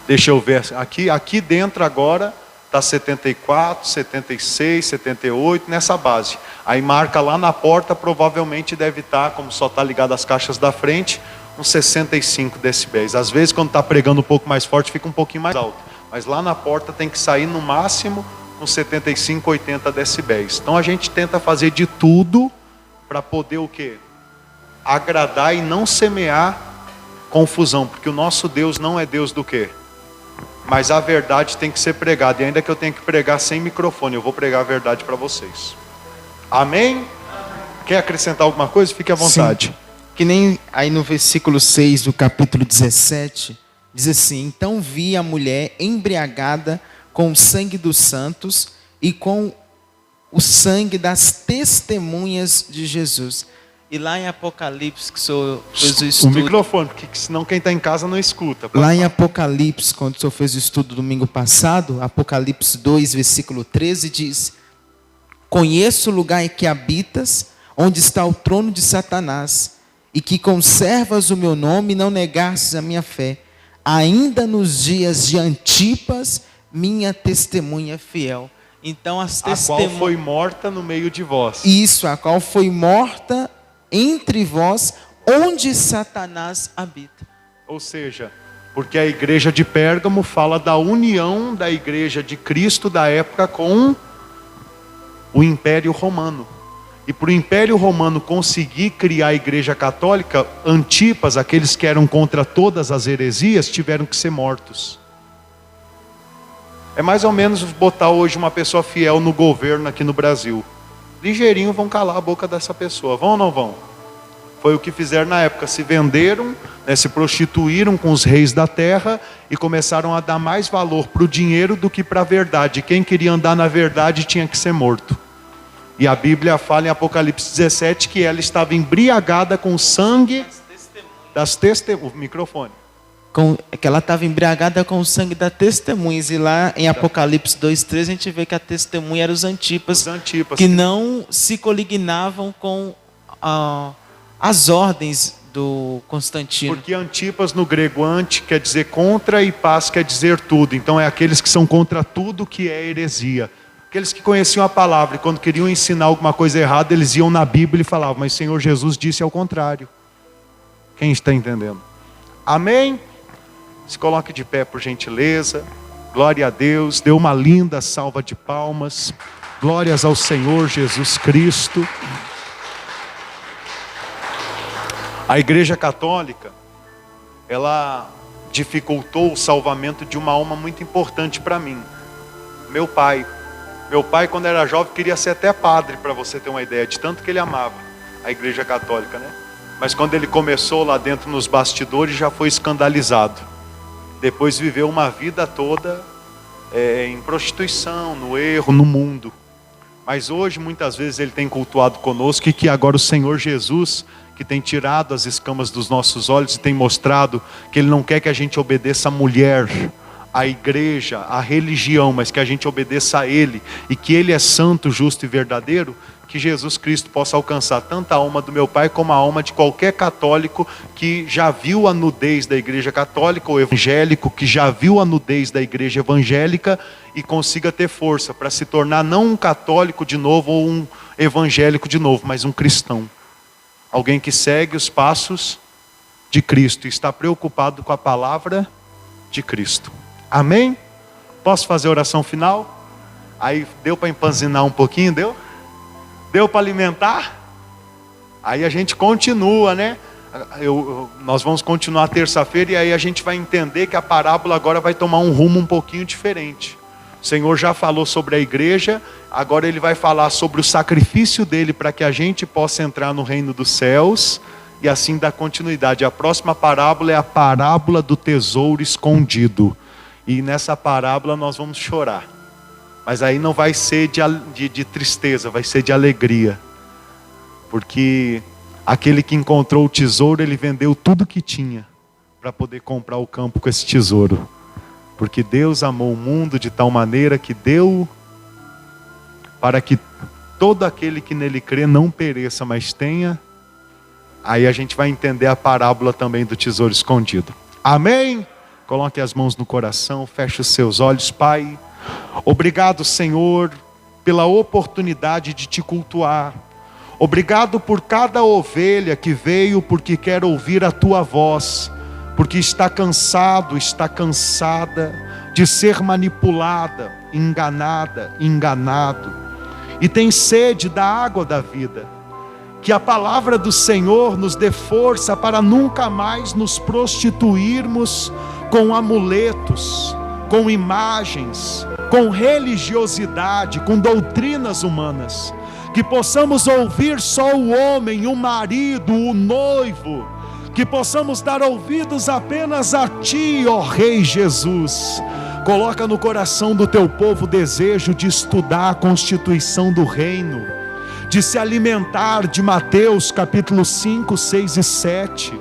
Deixa eu ver aqui dentro agora está 74, 76, 78 nessa base. Aí marca lá na porta, provavelmente deve estar, como só está ligado às caixas da frente, uns 65 decibéis. Às vezes quando está pregando um pouco mais forte fica um pouquinho mais alto, mas lá na porta tem que sair no máximo com 75, 80 decibéis. Então a gente tenta fazer de tudo para poder o quê? Agradar e não semear confusão, porque o nosso Deus não é Deus do quê? Mas a verdade tem que ser pregada, e ainda que eu tenha que pregar sem microfone, eu vou pregar a verdade para vocês. Amém? Quer acrescentar alguma coisa? Fique à vontade. Sim. Que nem aí no versículo 6 do capítulo 17, diz assim: então vi a mulher embriagada com o sangue dos santos e com o sangue das testemunhas de Jesus. E lá em Apocalipse, que o senhor fez o estudo... O microfone, porque senão quem está em casa não escuta. Lá em Apocalipse, quando o senhor fez o estudo domingo passado, Apocalipse 2, versículo 13, diz: conheço o lugar em que habitas, onde está o trono de Satanás, e que conservas o meu nome e não negastes a minha fé, ainda nos dias de Antipas, minha testemunha fiel. Então as testemunhas... A qual foi morta no meio de vós. Isso, a qual foi morta entre vós, onde Satanás habita. Ou seja, porque a igreja de Pérgamo fala da união da igreja de Cristo da época com o Império Romano. E para o Império Romano conseguir criar a igreja católica, Antipas, aqueles que eram contra todas as heresias, tiveram que ser mortos. É mais ou menos botar hoje uma pessoa fiel no governo aqui no Brasil. Ligeirinho vão calar a boca dessa pessoa. Vão ou não vão? Foi o que fizeram na época. Se venderam, né, se prostituíram com os reis da terra e começaram a dar mais valor para o dinheiro do que para a verdade. Quem queria andar na verdade tinha que ser morto. E a Bíblia fala em Apocalipse 17 que ela estava embriagada com o sangue das testemunhas. O microfone. Que ela estava embriagada com o sangue das testemunhas. E lá em Apocalipse 2:13 a gente vê que a testemunha era os Antipas, que não se colignavam com as ordens do Constantino. Porque Antipas no grego anti quer dizer contra e paz quer dizer tudo. Então é aqueles que são contra tudo que é heresia. Aqueles que conheciam a palavra e quando queriam ensinar alguma coisa errada, eles iam na Bíblia e falavam: mas o Senhor Jesus disse ao contrário. Quem está entendendo? Amém? Se coloque de pé, por gentileza. Glória a Deus. Dê uma linda salva de palmas. Glórias ao Senhor Jesus Cristo. A Igreja Católica, ela dificultou o salvamento de uma alma muito importante para mim. Meu pai, quando era jovem, queria ser até padre, para você ter uma ideia, de tanto que ele amava a Igreja Católica, né? Mas quando ele começou lá dentro nos bastidores, já foi escandalizado. Depois viveu uma vida toda em prostituição, no erro, no mundo. Mas hoje, muitas vezes, ele tem cultuado conosco, e que agora o Senhor Jesus, que tem tirado as escamas dos nossos olhos e tem mostrado que Ele não quer que a gente obedeça a mulher, a igreja, a religião, mas que a gente obedeça a Ele, e que Ele é santo, justo e verdadeiro, que Jesus Cristo possa alcançar tanto a alma do meu pai como a alma de qualquer católico que já viu a nudez da igreja católica, ou evangélico que já viu a nudez da igreja evangélica, e consiga ter força para se tornar não um católico de novo ou um evangélico de novo, mas um cristão. Alguém que segue os passos de Cristo e está preocupado com a palavra de Cristo. Amém? Posso fazer a oração final? Aí deu para empanzinar um pouquinho, deu? Deu para alimentar? Aí a gente continua, né? Nós vamos continuar terça-feira, e aí a gente vai entender que a parábola agora vai tomar um rumo um pouquinho diferente. O Senhor já falou sobre a igreja, agora Ele vai falar sobre o sacrifício dEle para que a gente possa entrar no reino dos céus, e assim dar continuidade. A próxima parábola é a parábola do tesouro escondido, e nessa parábola nós vamos chorar. Mas aí não vai ser de tristeza, vai ser de alegria. Porque aquele que encontrou o tesouro, ele vendeu tudo que tinha para poder comprar o campo com esse tesouro. Porque Deus amou o mundo de tal maneira que deu para que todo aquele que nele crê não pereça, mas tenha. Aí a gente vai entender a parábola também do tesouro escondido. Amém? Coloque as mãos no coração, feche os seus olhos. Pai, obrigado, Senhor, pela oportunidade de te cultuar. Obrigado por cada ovelha que veio porque quer ouvir a tua voz, porque está cansado, está cansada de ser manipulada, enganada, enganado, e tem sede da água da vida. Que a palavra do Senhor nos dê força para nunca mais nos prostituirmos com amuletos, com imagens, com religiosidade, com doutrinas humanas. Que possamos ouvir só o homem, o marido, o noivo. Que possamos dar ouvidos apenas a Ti, ó Rei Jesus. Coloca no coração do Teu povo o desejo de estudar a constituição do reino, de se alimentar de Mateus capítulo 5, 6 e 7,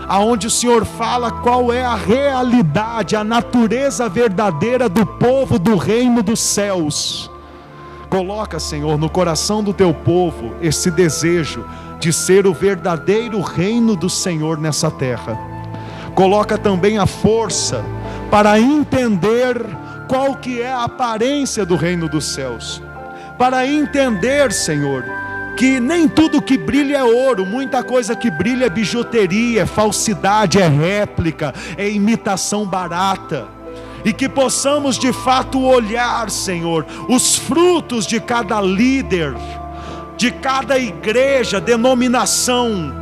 aonde o Senhor fala qual é a realidade, a natureza verdadeira do povo do reino dos céus. Coloca, Senhor, no coração do Teu povo esse desejo de ser o verdadeiro reino do Senhor nessa terra. Coloca também a força para entender qual que é a aparência do reino dos céus. Para entender, Senhor, que nem tudo que brilha é ouro, muita coisa que brilha é bijuteria, é falsidade, é réplica, é imitação barata. E que possamos de fato olhar, Senhor, os frutos de cada líder, de cada igreja, denominação,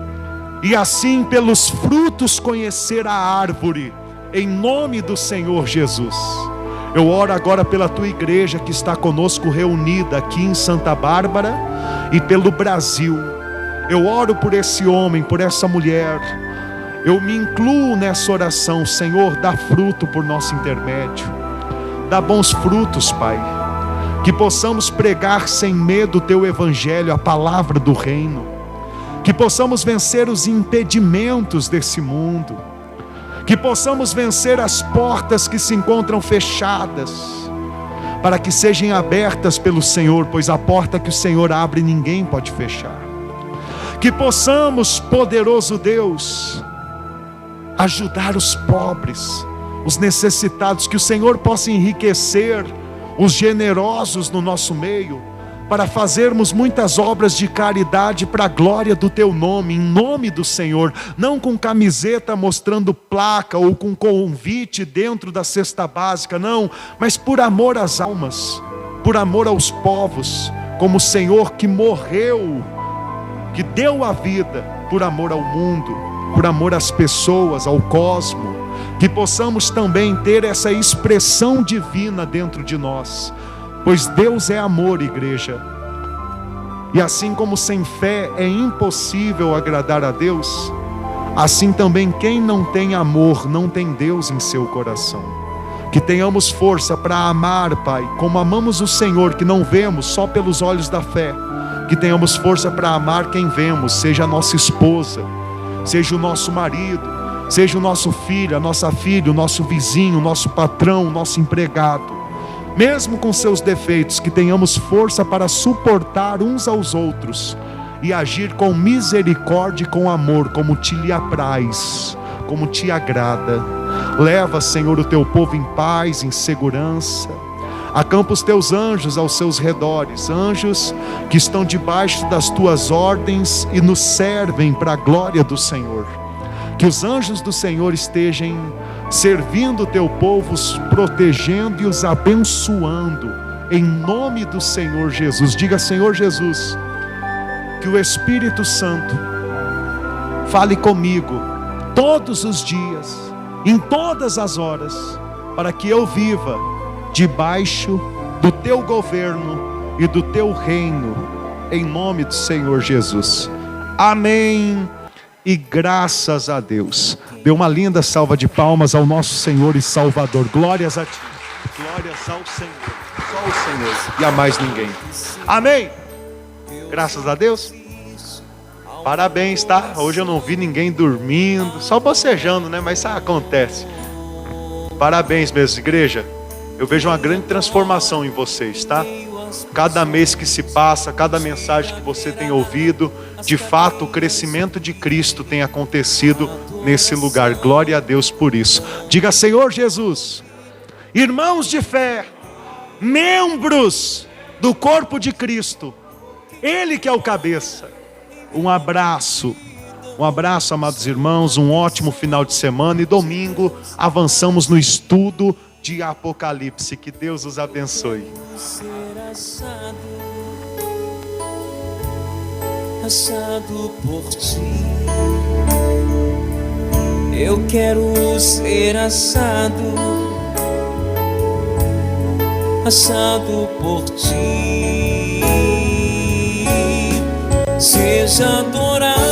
e assim pelos frutos conhecer a árvore, em nome do Senhor Jesus. Eu oro agora pela Tua igreja que está conosco reunida aqui em Santa Bárbara e pelo Brasil. Eu oro por esse homem, por essa mulher. Eu me incluo nessa oração. Senhor, dá fruto por nosso intermédio. Dá bons frutos, Pai. Que possamos pregar sem medo o Teu evangelho, a palavra do reino. Que possamos vencer os impedimentos desse mundo. Que possamos vencer as portas que se encontram fechadas, para que sejam abertas pelo Senhor, pois a porta que o Senhor abre ninguém pode fechar. Que possamos, poderoso Deus, ajudar os pobres, os necessitados, que o Senhor possa enriquecer os generosos no nosso meio, para fazermos muitas obras de caridade para a glória do Teu nome, em nome do Senhor, não com camiseta mostrando placa ou com convite dentro da cesta básica, não, mas por amor às almas, por amor aos povos, como o Senhor que morreu, que deu a vida por amor ao mundo, por amor às pessoas, ao cosmo. Que possamos também ter essa expressão divina dentro de nós, pois Deus é amor, igreja. E assim como sem fé é impossível agradar a Deus, assim também quem não tem amor não tem Deus em seu coração. Que tenhamos força para amar, Pai, como amamos o Senhor, que não vemos só pelos olhos da fé. Que tenhamos força para amar quem vemos, seja a nossa esposa, seja o nosso marido, seja o nosso filho, a nossa filha, o nosso vizinho, o nosso patrão, o nosso empregado. Mesmo com seus defeitos, que tenhamos força para suportar uns aos outros e agir com misericórdia e com amor, como te lhe apraz, como te agrada. Leva, Senhor, o teu povo em paz, em segurança. Acampa os teus anjos aos seus redores, anjos que estão debaixo das tuas ordens e nos servem para a glória do Senhor. Que os anjos do Senhor estejam servindo o teu povo, os protegendo e os abençoando, em nome do Senhor Jesus. Diga: Senhor Jesus, que o Espírito Santo fale comigo todos os dias, em todas as horas, para que eu viva debaixo do teu governo e do teu reino, em nome do Senhor Jesus. Amém e graças a Deus. Dê uma linda salva de palmas ao nosso Senhor e Salvador. Glórias a ti, glórias ao Senhor, só o Senhor e a mais ninguém. Amém. Graças a Deus. Parabéns, tá? Hoje eu não vi ninguém dormindo, só bocejando, né? Mas isso acontece. Parabéns mesmo, igreja. Eu vejo uma grande transformação em vocês, tá? Cada mês que se passa, cada mensagem que você tem ouvido, de fato o crescimento de Cristo tem acontecido nesse lugar. Glória a Deus por isso. Diga: Senhor Jesus, irmãos de fé, membros do corpo de Cristo, Ele que é o cabeça. Um abraço, amados irmãos, um ótimo final de semana, e domingo avançamos no estudo de Apocalipse. Que Deus os abençoe. Assado por ti, eu quero ser assado por ti. Seja adorado,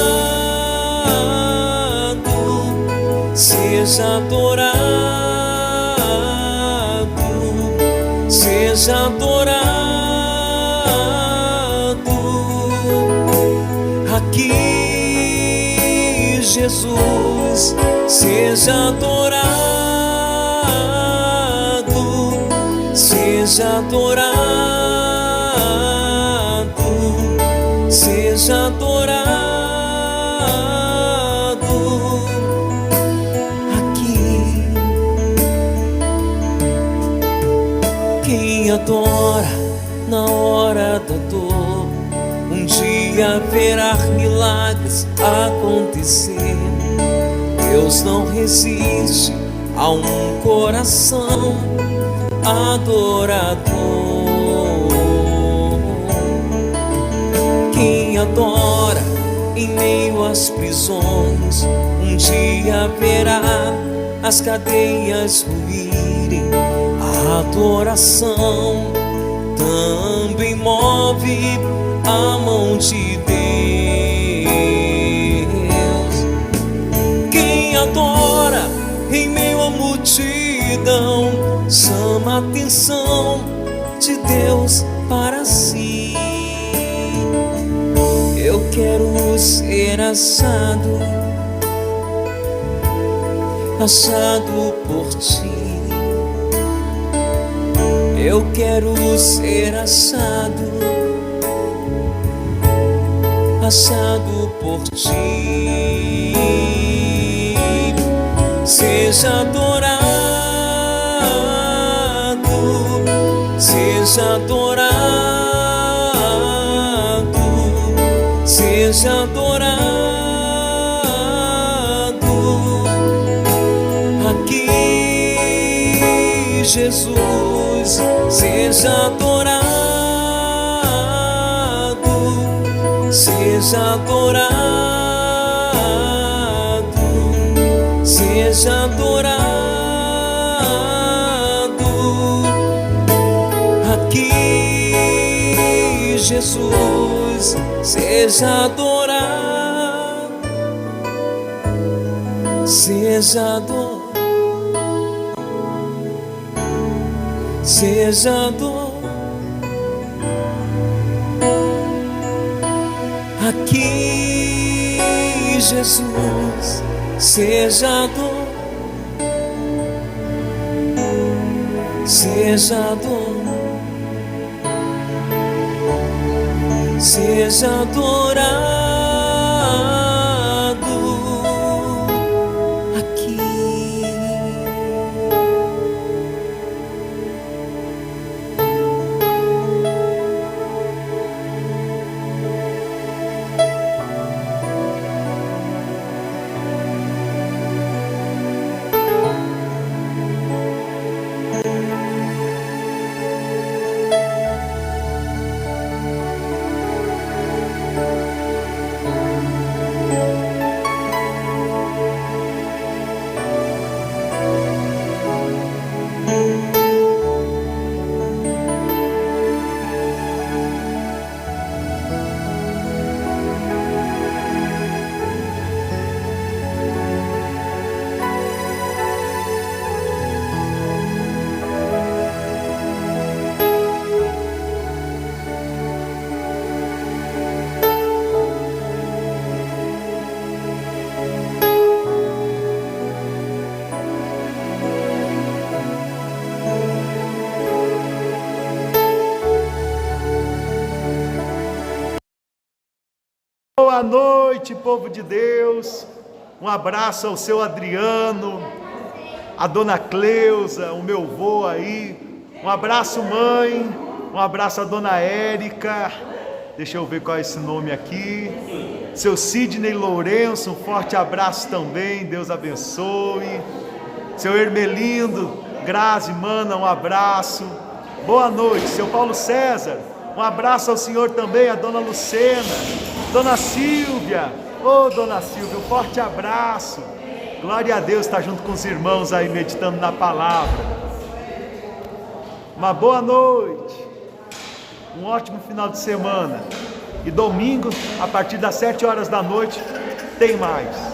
seja adorado, seja adorado aqui, Jesus. Seja adorado, seja adorado, seja adorado aqui. Quem adora na hora da dor, um dia verá milagres acontecer. Deus não resiste a um coração adorador. Quem adora em meio às prisões, um dia verá as cadeias ruírem. A adoração também move a mão de Deus. Quem adora em meio à multidão, chama a atenção de Deus para si. Eu quero ser assado por ti. Eu quero ser assado por ti. Seja adorado, seja adorado, seja adorado aqui, Jesus. Seja adorado, seja adorado, seja adorado aqui, Jesus. Seja adorado, seja adorado. seja a dor. Aqui, Jesus, seja a dor, seja a dor, seja adorado aqui. Boa noite, povo de Deus. Um abraço ao seu Adriano, a dona Cleusa, o meu vô aí. Um abraço, mãe. Um abraço à dona Érica. Deixa eu ver qual é esse nome aqui. Seu Sidney Lourenço, um forte abraço também. Deus abençoe. Seu Hermelindo, Grazi, mana, um abraço. Boa noite, seu Paulo César. Um abraço ao senhor também, a dona Lucena, dona Silvia. Ô, dona Silvia, um forte abraço. Glória a Deus, está junto com os irmãos aí meditando na palavra. Uma boa noite. Um ótimo final de semana. E domingo, a partir das 7 horas da noite, tem mais.